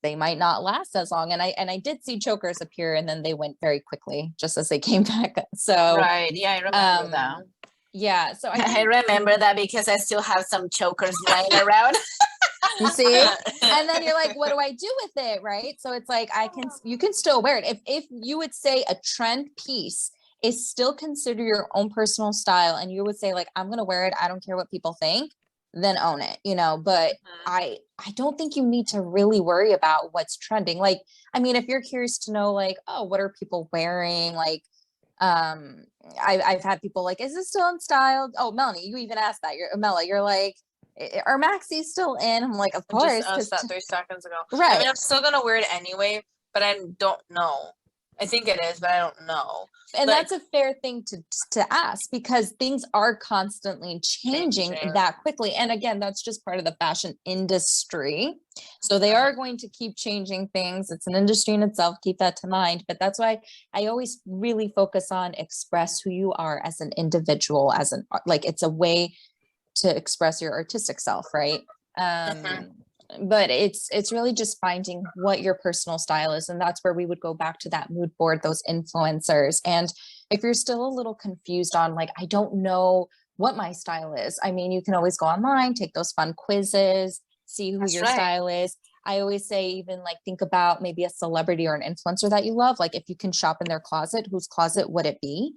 they might not last as long. And I did see chokers appear and then they went very quickly just as they came back. So Right. Yeah, I remember that. yeah. So I remember that because I still have some chokers lying around. you see, and then you're like, what do I do with it? Right. So it's like, you can still wear it. If you would say a trend piece is still consider your own personal style, and you would say like, I'm going to wear it, I don't care what people think, then own it, you know. But I don't think you need to really worry about what's trending. Like, I mean, if you're curious to know like, oh, what are people wearing? Like, I've had people like, is this still in style? Oh, Melanie, you even asked that. You're like, are Maxi still in? I'm like, of I course. just asked that 3 seconds ago. Right. I mean, I'm still gonna wear it anyway, but I don't know. I think it is, but I don't know. And Like, that's a fair thing to ask, because things are constantly changing that quickly. And again, that's just part of the fashion industry. So they are going to keep changing things. It's an industry in itself. Keep that to mind. But that's why I always really focus on express who you are as an individual, like it's a way to express your artistic self, right? But it's really just finding what your personal style is. And that's where we would go back to that mood board, those influencers. And if you're still a little confused on like, I don't know what my style is, I mean, you can always go online, take those fun quizzes, see who your style is. I always say, even like, think about maybe a celebrity or an influencer that you love. Like if you can shop in their closet, whose closet would it be?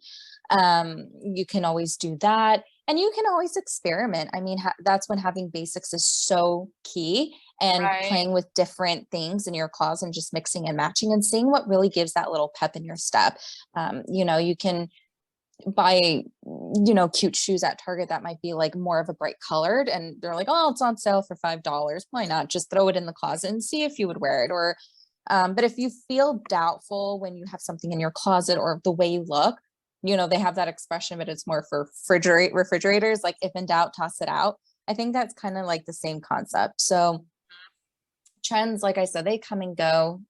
You can always do that. And you can always experiment. I mean, that's when having basics is so key, and playing with different things in your closet and just mixing and matching and seeing what really gives that little pep in your step. You know, you can buy, you know, cute shoes at Target that might be like more of a bright colored, and they're like, oh, it's on sale for $5. Why not just throw it in the closet and see if you would wear it? Or, but if you feel doubtful when you have something in your closet or the way you look, you know, they have that expression, but it's more for refrigerators, like if in doubt, toss it out. I think that's kind of like the same concept. So trends, like I said, they come and go.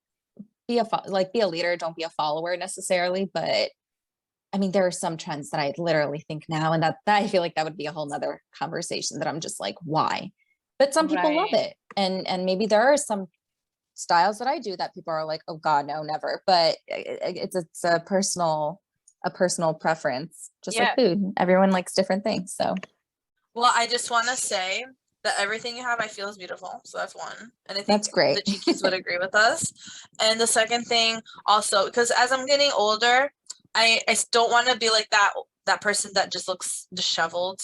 Be a leader, don't be a follower necessarily. But I mean, there are some trends that I literally think now, and that I feel like that would be a whole nother conversation, that I'm just like, why? But some people love it. And maybe there are some styles that I do that people are like, oh God, no, never. But it's a personal preference, just like food. Everyone likes different things. So, well, I just want to say that everything you have, I feel, is beautiful. So that's one. And I think that's great. The Chiquis would agree with us. And the second thing also, because as I'm getting older, I don't want to be like that person that just looks disheveled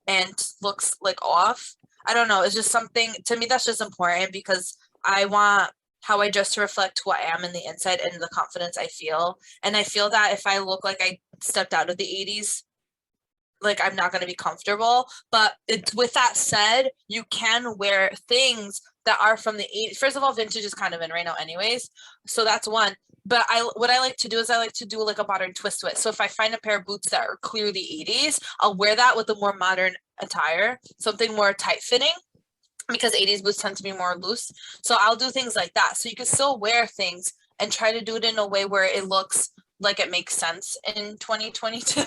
and looks like off. I don't know. It's just something to me that's just important, because I want how I dress to reflect who I am in the inside and the confidence I feel. And I feel that if I look like I stepped out of the 80s, like I'm not going to be comfortable. But with that said, you can wear things that are from the 80s. First of all, vintage is kind of in right now anyways. So that's one. But what I like to do is I like to do like a modern twist to it. So if I find a pair of boots that are clearly 80s, I'll wear that with a more modern attire, something more tight fitting, because 80s boots tend to be more loose. So I'll do things like that. So you can still wear things and try to do it in a way where it looks like it makes sense in 2022.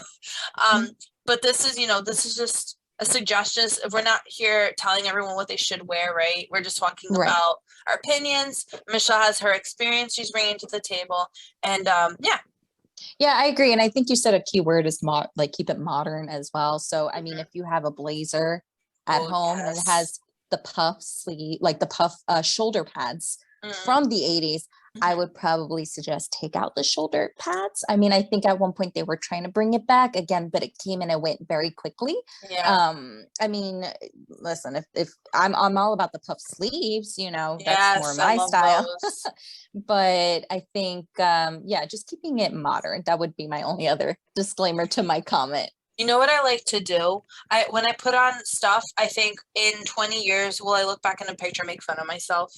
But this is just a suggestion. We're not here telling everyone what they should wear, right? We're just talking about our opinions. Michelle has her experience she's bringing to the table. And yeah, I agree. And I think you said a key word is like keep it modern as well. So, I mean, if you have a blazer at home and it has the puff sleeve, like the puff shoulder pads from the 80s, I would probably suggest take out the shoulder pads. I mean, I think at one point they were trying to bring it back again, but it came and it went very quickly. I mean, listen, if I'm all about the puff sleeves, you know, that's more my style. But I think, just keeping it modern, that would be my only other disclaimer to my comment. You know what I like to do? When I put on stuff, I think in 20 years, will I look back in a picture and make fun of myself?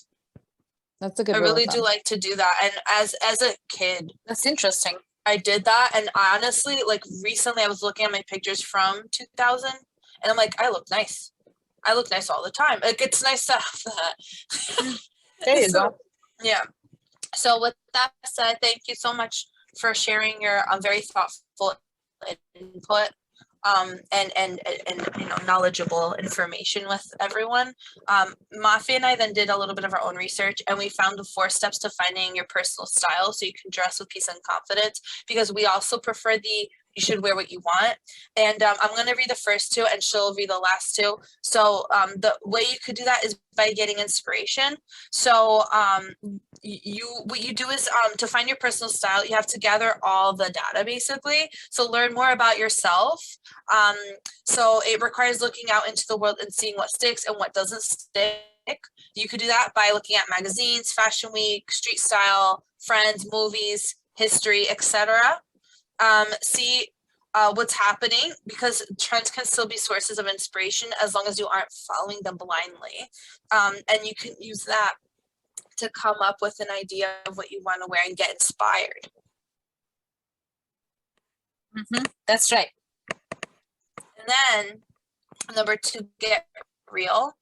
That's a good I really do like to do that. And as a kid, that's interesting. I did that. And honestly, like recently I was looking at my pictures from 2000 and I'm like, I look nice. I look nice all the time. Like, it's nice to have that. There you go. Yeah. So with that said, thank you so much for sharing your very thoughtful input. And you know, knowledgeable information with everyone. Mafi and I then did a little bit of our own research, and we found the 4 steps to finding your personal style so you can dress with peace and confidence, because we also prefer the you should wear what you want. And I'm going to read the first two and she'll read the last two. So the way you could do that is by getting inspiration. So what you do is to find your personal style, you have to gather all the data basically. So learn more about yourself. So it requires looking out into the world and seeing what sticks and what doesn't stick. You could do that by looking at magazines, Fashion Week, Street Style, Friends, movies, history, etc. See what's happening, because trends can still be sources of inspiration as long as you aren't following them blindly. And you can use that to come up with an idea of what you want to wear and get inspired. That's right. And then number 2, get real.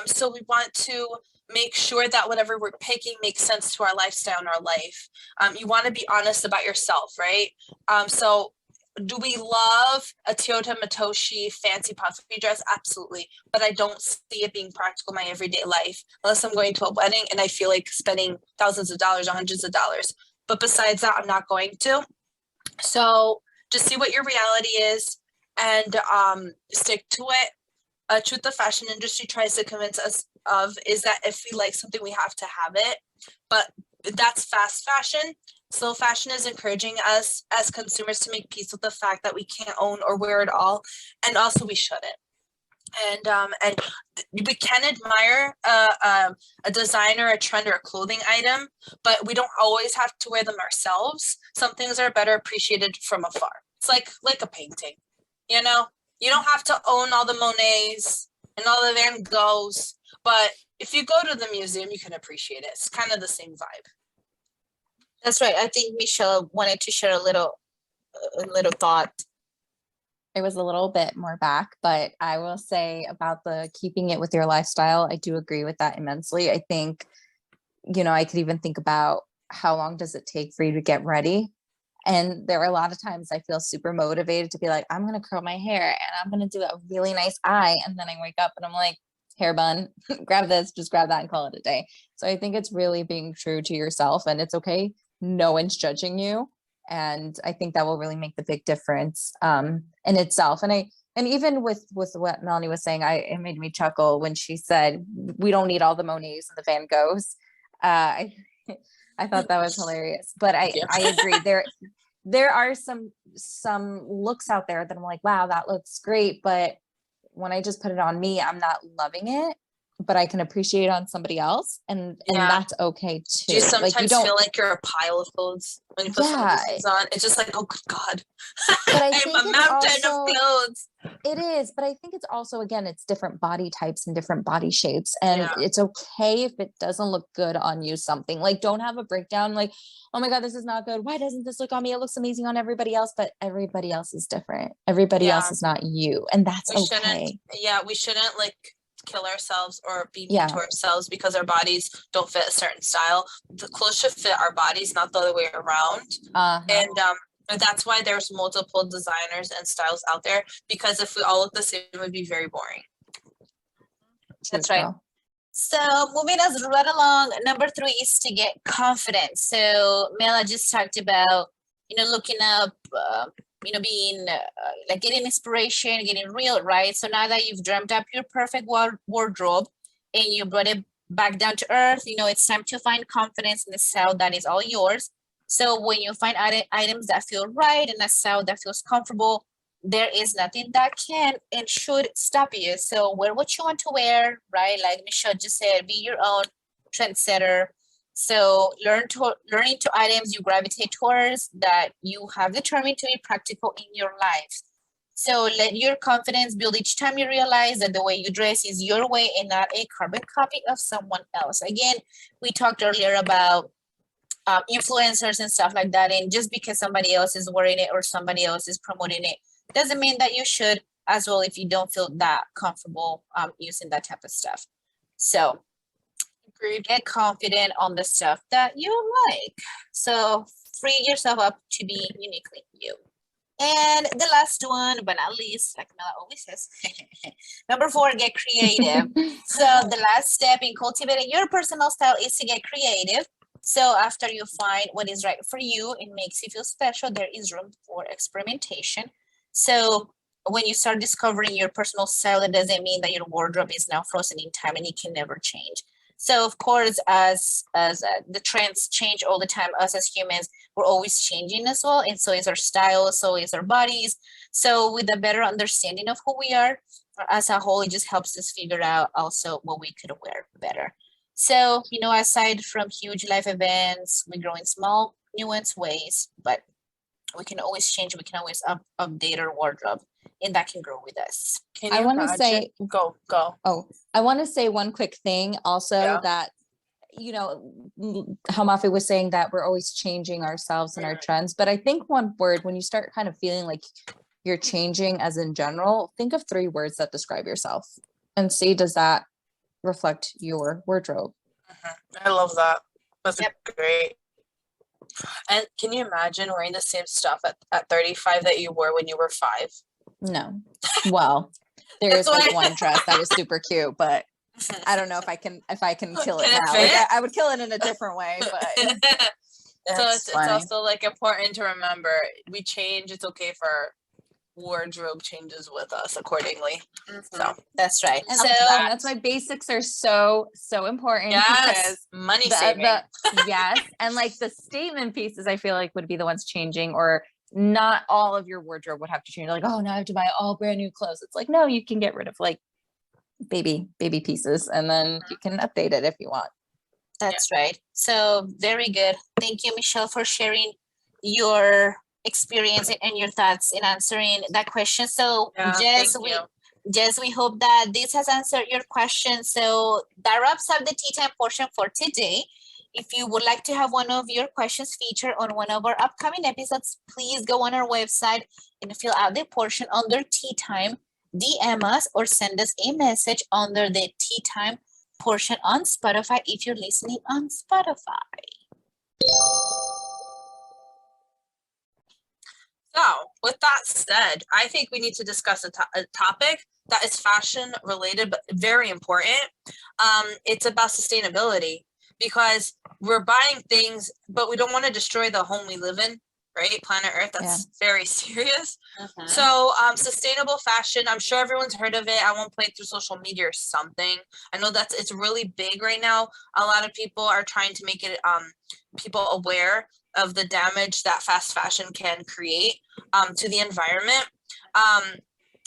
So we want to make sure that whatever we're picking makes sense to our lifestyle and our life. You want to be honest about yourself, right? So do we love a Toyota Matoshi fancy puffy dress? Absolutely. But I don't see it being practical in my everyday life unless I'm going to a wedding and I feel like spending thousands of dollars or hundreds of dollars. But besides that, I'm not going to. So just see what your reality is and stick to it. A truth the fashion industry tries to convince us of is that if we like something, we have to have it. But that's fast fashion. Slow fashion is encouraging us as consumers to make peace with the fact that we can't own or wear it all. And also we shouldn't. And we can admire a designer, a trend, or a clothing item, but we don't always have to wear them ourselves. Some things are better appreciated from afar. It's like a painting, you know? You don't have to own all the Monets and all the Van Goghs, but if you go to the museum, you can appreciate it. It's kind of the same vibe. That's right. I think Michelle wanted to share a little thought. It was a little bit more back, but I will say about the keeping it with your lifestyle, I do agree with that immensely. I think, I could even think about how long does it take for you to get ready? And there are a lot of times I feel super motivated to be like, I'm going to curl my hair and I'm going to do a really nice eye. And then I wake up and I'm like, hair bun, grab this, just grab that and call it a day. So I think it's really being true to yourself, and it's okay. No one's judging you. And I think that will really make the big difference in itself. And even with what Melanie was saying, it made me chuckle when she said, we don't need all the Monets and the Van Goghs. I thought that was hilarious, but I agree. There are some looks out there that I'm like, wow, that looks great. But when I just put it on me, I'm not loving it, but I can appreciate it on somebody else. And that's okay too. Do you sometimes feel like you're a pile of clothes when you put some of these things on? It's just like, oh good God, but I I'm a mountain of clothes. It is, but I think it's also, again, it's different body types and different body shapes. And it's okay if it doesn't look good on you, something like, don't have a breakdown like, oh my God, this is not good. Why doesn't this look on me? It looks amazing on everybody else, but everybody else is different. Everybody else is not you. And that's okay. We shouldn't like kill ourselves or be mean to ourselves because our bodies don't fit a certain style. The clothes should fit our bodies, not the other way around. And that's why there's multiple designers and styles out there, because if we all look the same, it would be very boring. That's right. So moving us right along, number 3 is to get confidence. So Mela just talked about, looking up, being like getting inspiration, getting real, right? So now that you've dreamt up your perfect wardrobe and you brought it back down to earth, it's time to find confidence in the style that is all yours. So when you find items that feel right and a style that feels comfortable, there is nothing that can and should stop you. So wear what you want to wear, right? Like Michelle just said, be your own trendsetter. So learning to items you gravitate towards that you have determined to be practical in your life. So let your confidence build each time you realize that the way you dress is your way and not a carbon copy of someone else. Again, we talked earlier about influencers and stuff like that. And just because somebody else is wearing it or somebody else is promoting it doesn't mean that you should as well if you don't feel that comfortable using that type of stuff. So get confident on the stuff that you like. So free yourself up to be uniquely you. And the last one, but not least, like Mela always says, number 4, get creative. So the last step in cultivating your personal style is to get creative. So after you find what is right for you, it makes you feel special. There is room for experimentation. So when you start discovering your personal style, it doesn't mean that your wardrobe is now frozen in time and it can never change. So of course, as the trends change all the time, us as humans, we're always changing as well. And so is our style, so is our bodies. So with a better understanding of who we are as a whole, it just helps us figure out also what we could wear better. So, you know, aside from huge life events, we grow in small, nuanced ways, but we can always change, we can always update our wardrobe, and that can grow with us. Can I you want to imagine? say, Go. oh, I want to say one quick thing also Yeah. that, you know, how Mafi was saying that we're always changing ourselves and our trends. But I think one word, when you start kind of feeling like you're changing as in general, think of 3 words that describe yourself and see, does that reflect your wardrobe? I love that. That's Yep. great. And can you imagine wearing the same stuff at 35 that you wore when you were 5? No. Well, there's That's like why- one dress that was super cute, but I don't know if I can kill it Can it now. Like fit? I would kill it in a different way, but So it's funny. also like important to remember we change. It's okay for our wardrobe changes with us accordingly. So That's right. And So that's why basics are so important yes, because money saving. yes, and like the statement pieces I feel like would be the ones changing, or not all of your wardrobe would have to change. Like, oh, now I have to buy all brand new clothes. It's like, no, you can get rid of like baby pieces and then you can update it if you want. that's right. So very good. Thank you, Michelle, for sharing your experience and your thoughts in answering that question. So Yeah, Jess, thank you. we hope that this has answered your question. So that wraps up the tea time portion for today. If you would like to have one of your questions featured on one of our upcoming episodes, please go on our website and fill out the portion under tea time, DM us, or send us a message under the tea time portion on Spotify if you're listening on Spotify. So, with that said, I think we need to discuss a topic that is fashion related, but very important. It's about sustainability, because we're buying things, but we don't want to destroy the home we live in, right? Planet Earth, that's very serious. So, sustainable fashion, I'm sure everyone's heard of it. I won't play it through social media or something. I know it's really big right now. A lot of people are trying to make it people aware of the damage that fast fashion can create to the environment.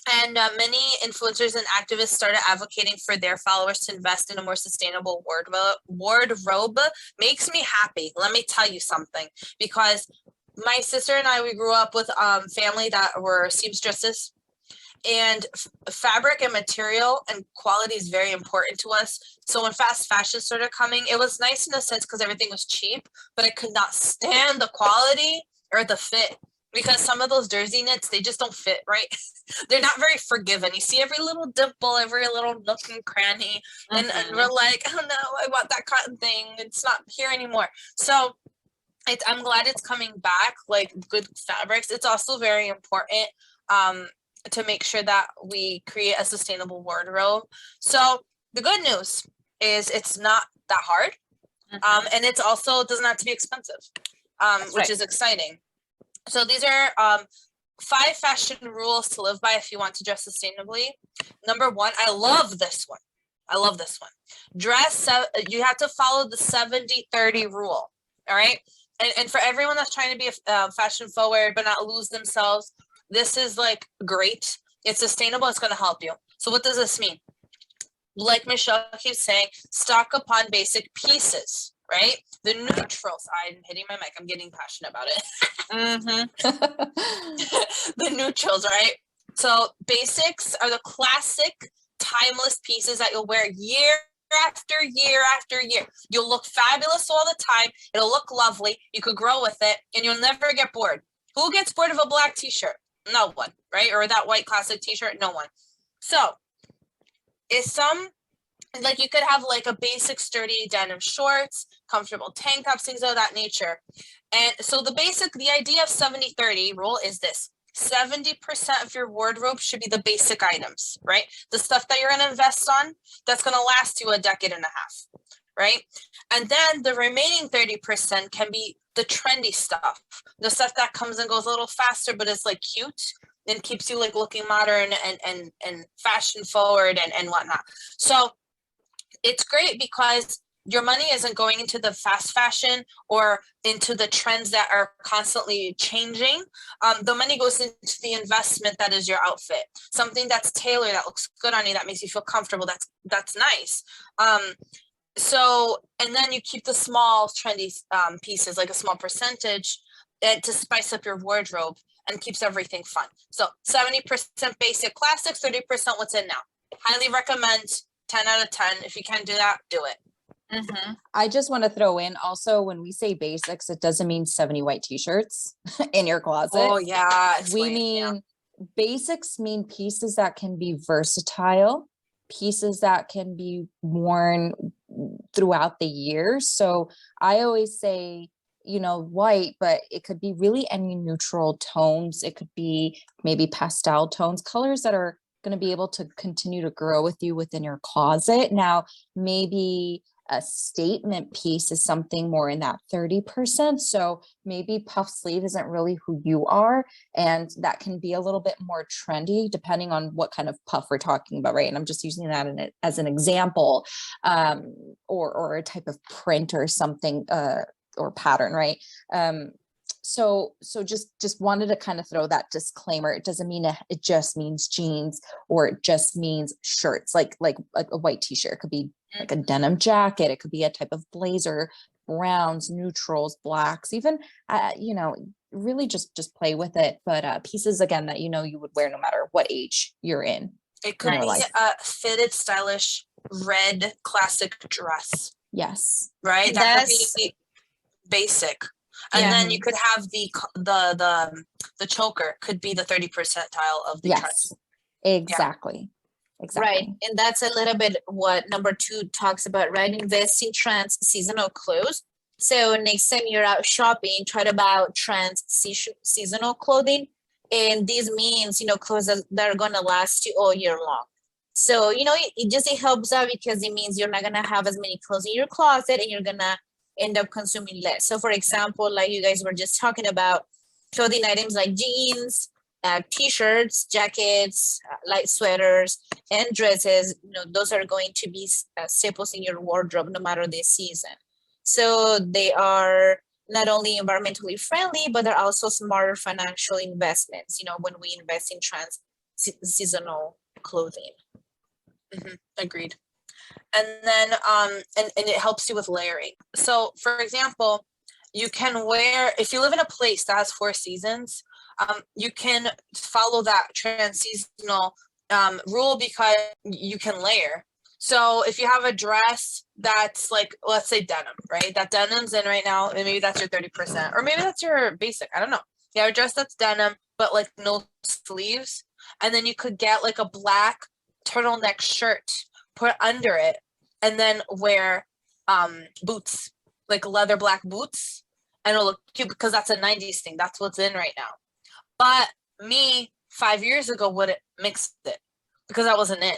And many influencers and activists started advocating for their followers to invest in a more sustainable wardrobe. Makes me happy. Let me tell you something, because my sister and I, we grew up with family that were seamstresses, and fabric and material and quality is very important to us. So when fast fashion started coming, it was nice in a sense because everything was cheap, but I could not stand the quality or the fit, because some of those jersey knits, they just don't fit right. They're not very forgiving. You see every little dimple, every little nook and cranny, and we're like, oh no, I want that cotton thing. It's not here anymore. So I'm glad it's coming back, like good fabrics. It's also very important to make sure that we create a sustainable wardrobe. So the good news is it's not that hard. And it's also doesn't have to be expensive, which is exciting. So these are 5 fashion rules to live by if you want to dress sustainably. Number 1, I love this one. Dress, you have to follow the 70-30 rule. All right. And for everyone that's trying to be fashion forward but not lose themselves, this is like great. It's sustainable. It's going to help you. So what does this mean? Like Michelle keeps saying, stock upon basic pieces, right? The neutrals. I'm hitting my mic. I'm getting passionate about it. The neutrals, right? So basics are the classic, timeless pieces that you'll wear year after year after year. You'll look fabulous all the time. It'll look lovely. You could grow with it, and you'll never get bored. Who gets bored of a black t-shirt? No one, right? Or that white classic t-shirt? No one. So it's like you could have like a basic sturdy denim shorts, comfortable tank tops, things of that nature. And so the idea of 70-30 rule is this: 70% of your wardrobe should be the basic items, right? The stuff that you're going to invest on, that's going to last you a decade and a half. right? And then the remaining 30% can be the trendy stuff, the stuff that comes and goes a little faster, but it's like cute and keeps you like looking modern and fashion forward and whatnot. So it's great because your money isn't going into the fast fashion or into the trends that are constantly changing. The money goes into the investment that is your outfit, something that's tailored, that looks good on you, that makes you feel comfortable. That's nice. So, and then you keep the small trendy pieces, like a small percentage, to spice up your wardrobe and keeps everything fun. So 70% basic classics, 30% what's in now. Highly recommend. 10 out of 10. If you can do that, do it. Mm-hmm. I just want to throw in also, when we say basics, it doesn't mean 70 white t-shirts in your closet. Oh yeah. We mean basics mean pieces that can be versatile, pieces that can be worn throughout the year. So I always say, you know, white, but it could be really any neutral tones. It could be maybe pastel tones, colors that are going to be able to continue to grow with you within your closet. Now, maybe a statement piece is something more in that 30%. So maybe puff sleeve isn't really who you are. And that can be a little bit more trendy depending on what kind of puff we're talking about, right? And I'm just using that as an example, or a type of print or something, or pattern, right? So just wanted to kind of throw that disclaimer. It doesn't mean it just means jeans, or it just means shirts, like a white t-shirt. It could be like a denim jacket. It could be a type of blazer, browns, neutrals, blacks, even, you know, really just play with it. But pieces, again, that, you know, you would wear no matter what age you're in. It could be a fitted, stylish, red classic dress. Yes. Right? That could be basic. And then you could have the choker could be the 30 percentile of the trend. Exactly. Right. And that's a little bit what number 2 talks about, right? Invest in trends, seasonal clothes. So next time you're out shopping, try to buy trends, seasonal clothing. And this means, you know, clothes that are going to last you all year long. So, you know, it helps out because it means you're not going to have as many clothes in your closet, and you're going to end up consuming less. So for example, like you guys were just talking about, clothing items like jeans, t-shirts, jackets, light sweaters, and dresses, you know, those are going to be staples in your wardrobe no matter the season. So they are not only environmentally friendly, but they're also smarter financial investments, you know, when we invest in seasonal clothing. Mm-hmm. Agreed. And then and it helps you with layering. So for example, you can wear, if you live in a place that has 4 seasons, you can follow that trans-seasonal rule because you can layer. So if you have a dress that's like, let's say denim, right? That denim's in right now, and maybe that's your 30%, or maybe that's your basic, I don't know. You have a dress that's denim, but like no sleeves. And then you could get like a black turtleneck shirt, put under it, and then wear boots, like leather black boots, and it'll look cute because that's a 90s thing. That's what's in right now. But me 5 years ago wouldn't mix it because I wasn't in.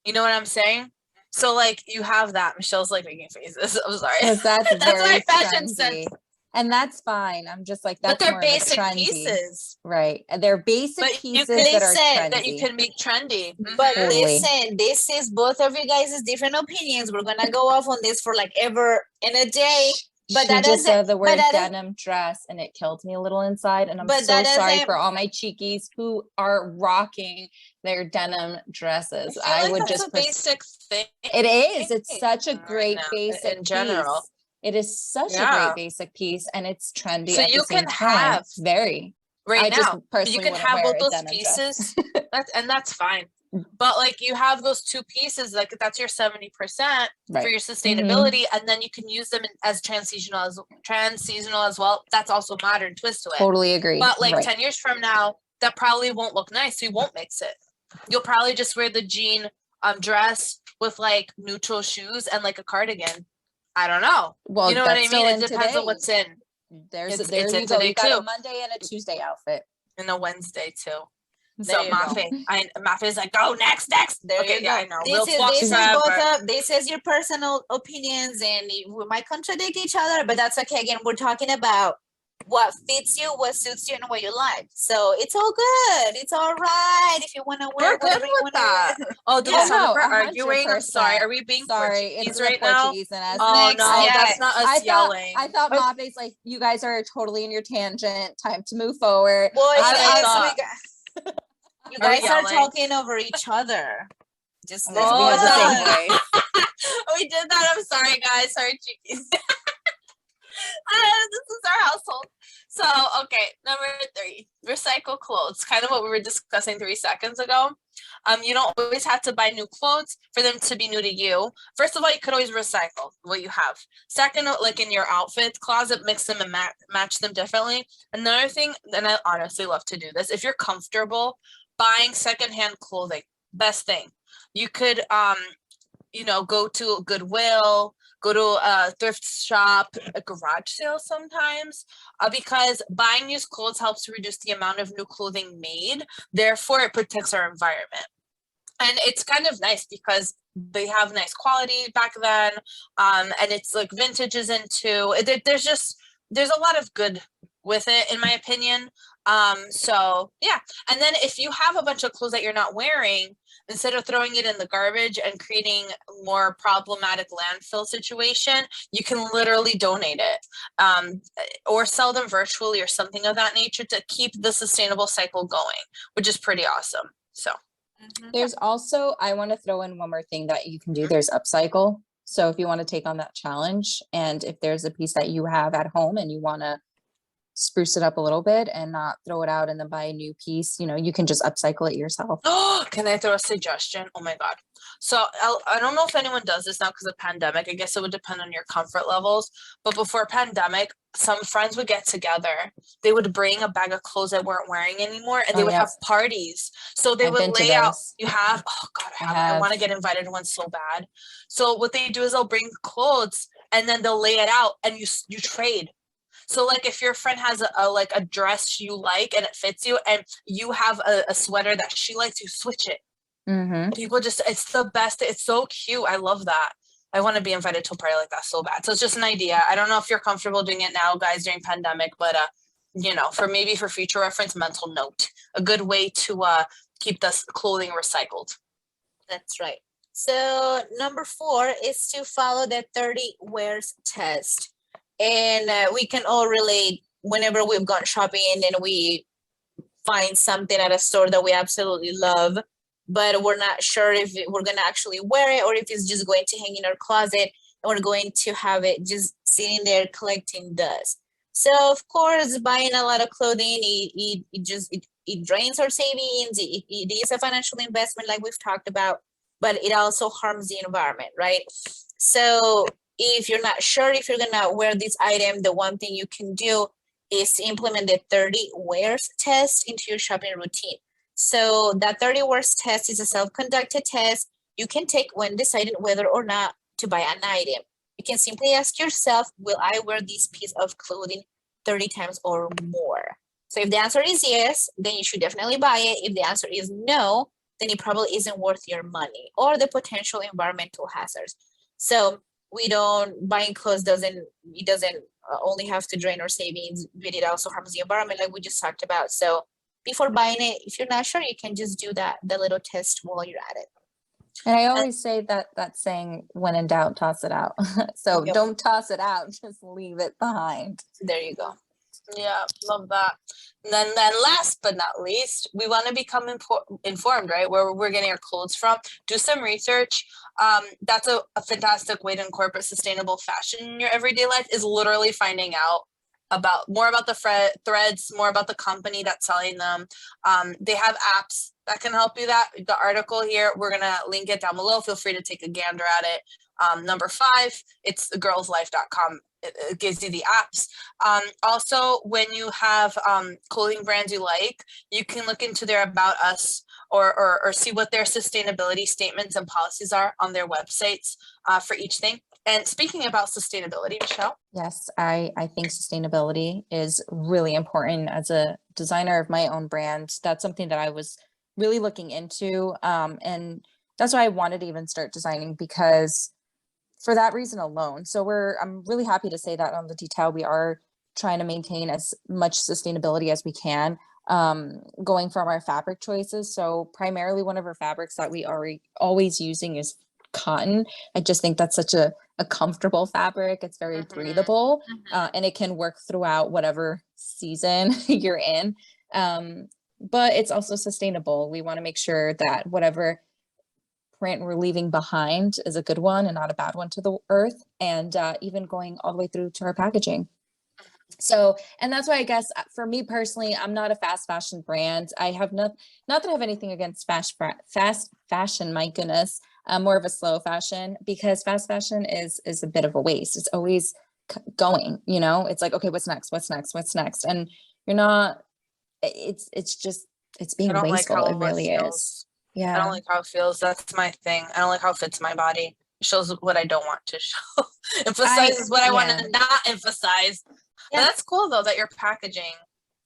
You know what I'm saying? So like you have that. Michelle's like making faces. I'm sorry. Because that's very my fashion trendy. sense. And that's fine. I'm just like, that's but they're more basic of a trendy pieces, right? They're basic but pieces you that are trendy. that you can make trendy. But Totally. listen, this is both of you guys' different opinions. We're gonna go off on this for like ever in a day. But she that just doesn't. said the word but that denim dress, and it killed me a little inside. And I'm But so that sorry doesn't- for all my Chiquis who are rocking their denim dresses. I I feel like would that's just a basic thing. It is. It's such a right great now, basic in general. piece. It is such a Yeah. great basic piece, and it's trendy So at you the same can time. have- Very. Right I just now, personally you can wouldn't have wear both a those denim dress. pieces. That's fine. But like you have those 2 pieces, like that's your 70% Right. for your sustainability, and then you can use them as trans-seasonal as well. That's also modern twist to it. Totally agree. But like Right. 10 years from now, that probably won't look nice. So you won't mix it. You'll probably just wear the jean dress with like neutral shoes and like a cardigan. I don't know. Well, you know what that's I still mean? It in depends today. on what's in. There It's you in go. today You got too. a Monday and a Tuesday outfit. And a Wednesday too. So Mafe is like, go next. There Okay, you yeah, go. I know. We'll talk This is forever. both of this is your personal opinions, and we might contradict each other, but that's okay. Again, we're talking about what fits you, what suits you, and what you like. So it's all good. It's all right if you want to wear We're good whatever you with want to that. wear. Oh, do Yeah. we sound like we're 100%. arguing? I'm sorry. Are we being Sorry, Portuguese it's the right now? Portuguese in us. Oh Next, no, yeah. that's not us yelling. I thought Mafe's like, you guys are totally in your tangent. Time to move forward. Boys, That's what I thought. you Are we guys are yelling? talking over each other. Just Yes, we have the same voice. We did that. I'm sorry, guys. Sorry, Chiquis. This is our household. So, okay, number 3, recycle clothes. Kind of what we were discussing 3 seconds ago. You don't always have to buy new clothes for them to be new to you. First of all, you could always recycle what you have. Second, like in your outfit closet, mix them and match them differently. Another thing, and I honestly love to do this, if you're comfortable buying secondhand clothing, best thing. You could, go to Goodwill, go to a thrift shop, a garage sale sometimes, because buying used clothes helps to reduce the amount of new clothing made. Therefore, it protects our environment. And it's kind of nice because they have nice quality back then. And it's like vintage is into it. There's a lot of good with it, in my opinion. So yeah. And then if you have a bunch of clothes that you're not wearing, instead of throwing it in the garbage and creating more problematic landfill situation, you can literally donate it, or sell them virtually or something of that nature to keep the sustainable cycle going, which is pretty awesome. So There's also, I want to throw in one more thing that you can do. There's upcycle. So if you want to take on that challenge, and if there's a piece that you have at home and you want to spruce it up a little bit and not throw it out and then buy a new piece, you can just upcycle it yourself. Oh, can I throw a suggestion? Oh my God. So I don't know if anyone does this now because of pandemic. I guess it would depend on your comfort levels. But before pandemic, some friends would get together. They would bring a bag of clothes that weren't wearing anymore, and they would have parties. So they would lay out. You have? Oh God, I haven't. I want to get invited to one so bad. So what they do is they'll bring clothes and then they'll lay it out, and you trade. So like if your friend has a dress you like and it fits you, and you have a sweater that she likes, you switch it. Mm-hmm. People it's the best. It's so cute. I love that. I want to be invited to a party like that so bad. So it's just an idea. I don't know if you're comfortable doing it now, guys, during pandemic, but for future reference, mental note, a good way to keep the clothing recycled. That's right. So number 4 is to follow the 30 wears test. And we can all relate whenever we've gone shopping and we find something at a store that we absolutely love, but we're not sure if we're going to actually wear it or if it's just going to hang in our closet and we're going to have it just sitting there collecting dust. So of course, buying a lot of clothing, it drains our savings. It is a financial investment like we've talked about, but it also harms the environment, right? So if you're not sure if you're gonna wear this item, the one thing you can do is to implement the 30 wears test into your shopping routine. So that 30 wears test is a self-conducted test you can take when deciding whether or not to buy an item. You can simply ask yourself, will I wear this piece of clothing 30 times or more? So if the answer is yes, then you should definitely buy it. If the answer is no, then it probably isn't worth your money or the potential environmental hazards. So buying clothes doesn't only have to drain our savings, but it also harms the environment like we just talked about. So before buying it, if you're not sure, you can just do the little test while you're at it. And I always say that saying, when in doubt, toss it out. So don't toss it out, just leave it behind. There you go. Yeah, love that. And then last but not least, we want to become informed, right? Where we're getting our clothes from. Do some research. That's a fantastic way to incorporate sustainable fashion in your everyday life, is literally finding out more about the threads, more about the company that's selling them. They have apps that can help you. The article here, we're going to link it down below. Feel free to take a gander at it. Number 5, it's thegirlslife.com. It gives you the apps. Also, when you have clothing brands you like, you can look into their About Us or see what their sustainability statements and policies are on their websites for each thing. And speaking about sustainability, Michelle. Yes, I think sustainability is really important. As a designer of my own brand, that's something that I was really looking into. And that's why I wanted to even start designing, because for that reason alone. So I'm really happy to say that on the detail, we are trying to maintain as much sustainability as we can, going from our fabric choices. So primarily one of our fabrics that we are always using is cotton. I just think that's such a comfortable fabric. It's very breathable, and it can work throughout whatever season you're in. But it's also sustainable. We want to make sure that whatever print we're leaving behind is a good one and not a bad one to the earth, and even going all the way through to our packaging. So, and that's why I guess for me personally, I'm not a fast fashion brand. I have not that I have anything against fast fashion, my goodness. More of a slow fashion, because fast fashion is a bit of a waste. It's always going, you know, it's like, okay, what's next? And you're not, it's being wasteful. It really is. Yeah. I don't like how it feels. That's my thing. I don't like how it fits my body. It shows what I don't want to show. Emphasizes what I want to not emphasize. Yeah. But that's cool though, that you're packaging.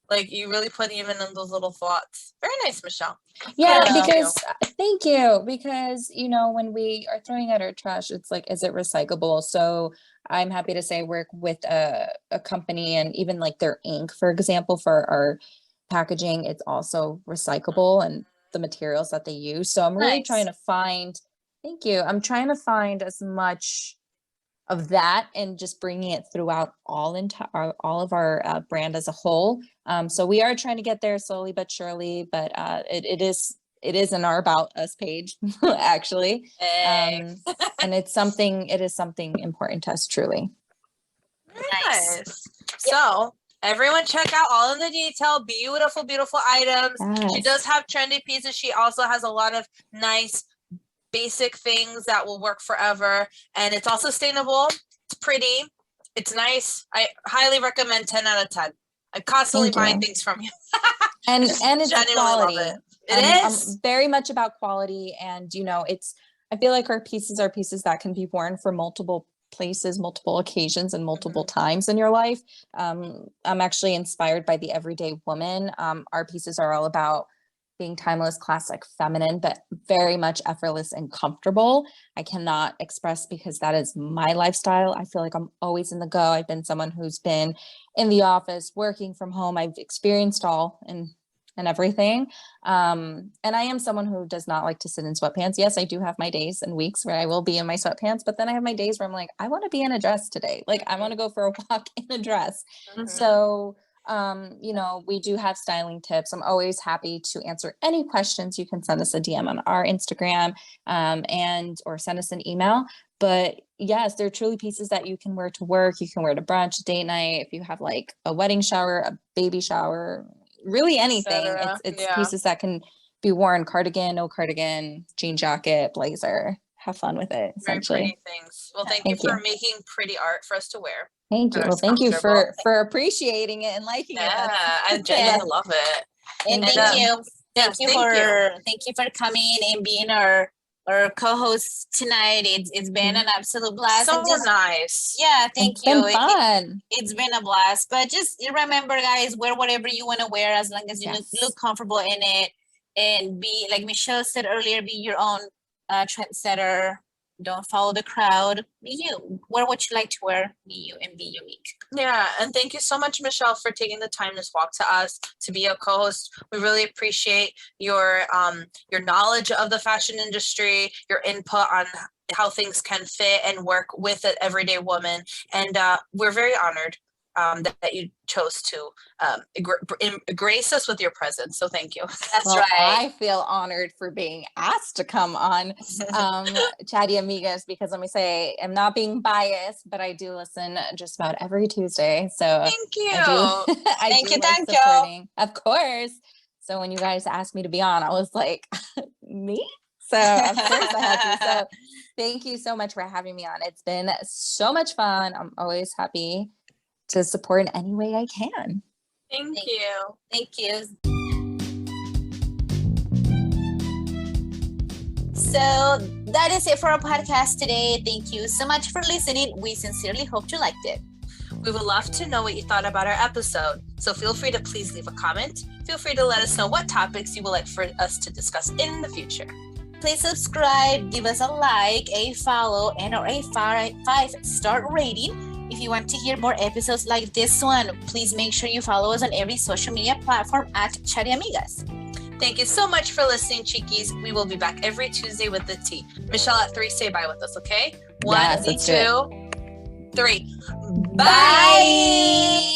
Like, you really put even in those little thoughts. Very nice, Michelle. Yeah, because thank you. Because, you know, when we are throwing out our trash, it's like, is it recyclable? So I'm happy to say I work with a company, and even like their ink, for example, for our packaging, it's also recyclable, and the materials that they use. So I'm really trying to find, thank you. I'm trying to find as much of that and just bringing it throughout all of our brand as a whole. So we are trying to get there slowly but surely, but it is in our About Us page, actually. And it is something important to us, truly. Nice. So everyone check out All in the Detail. Beautiful, beautiful items. Yes. She does have trendy pieces. She also has a lot of nice basic things that will work forever, and it's all sustainable. It's pretty, it's nice. I highly recommend 10 out of 10. I'm constantly buying things from you. and it's quality. It is. I'm very much about quality, and you know, I feel like our pieces are pieces that can be worn for multiple places, multiple occasions, and multiple times in your life. I'm actually inspired by the everyday woman. Our pieces are all about being timeless, classic, feminine, but very much effortless and comfortable. I cannot express, because that is my lifestyle. I feel like I'm always in the go. I've been someone who's been in the office, working from home. I've experienced all and everything. And I am someone who does not like to sit in sweatpants. Yes, I do have my days and weeks where I will be in my sweatpants, but then I have my days where I'm like, I want to be in a dress today. Like, I want to go for a walk in a dress. So you know, we do have styling tips. I'm always happy to answer any questions. You can send us a DM on our Instagram, or send us an email. But yes, they're truly pieces that you can wear to work. You can wear to brunch, date night. If you have like a wedding shower, a baby shower, really anything. It's pieces that can be worn, cardigan, no cardigan, jean jacket, blazer. Have fun with it, essentially. Very pretty things. Well, thank you for making pretty art for us to wear. Thank you. Well, thank you for appreciating it and liking it. Yeah, I genuinely love it. And thank you. Thank you for coming and being our co-host tonight. It's been an absolute blast. So nice. Yeah, thank you. It's been fun. It's been a blast. But just remember, guys, wear whatever you want to wear, as long as you look comfortable in it, and be, like Michelle said earlier, be your own trendsetter. Don't follow the crowd. Be you. Wear what you like to wear. Be you and be unique. Yeah, and thank you so much, Michelle, for taking the time to talk to us, to be a co-host. We really appreciate your knowledge of the fashion industry, your input on how things can fit and work with an everyday woman. And we're very honored that you chose to grace us with your presence. So thank you. That's right. I feel honored for being asked to come on Chatty Amigas, because let me say, I'm not being biased, but I do listen just about every Tuesday. So thank you. Thank you. Of course. So when you guys asked me to be on, I was like, me? So of course I had to. So thank you so much for having me on. It's been so much fun. I'm always happy to support in any way I can. Thank you. Thank you. So that is it for our podcast today. Thank you so much for listening. We sincerely hope you liked it. We would love to know what you thought about our episode, so feel free to please leave a comment. Feel free to let us know what topics you would like for us to discuss in the future. Please subscribe, give us a like, a follow, and or a 5-star rating. If you want to hear more episodes like this one, please make sure you follow us on every social media platform at Chatty Amigas. Thank you so much for listening, Chiquis. We will be back every Tuesday with the tea. Michelle, at 3, say bye with us, okay? 1, Yes, let's do it. 2, 3. Bye!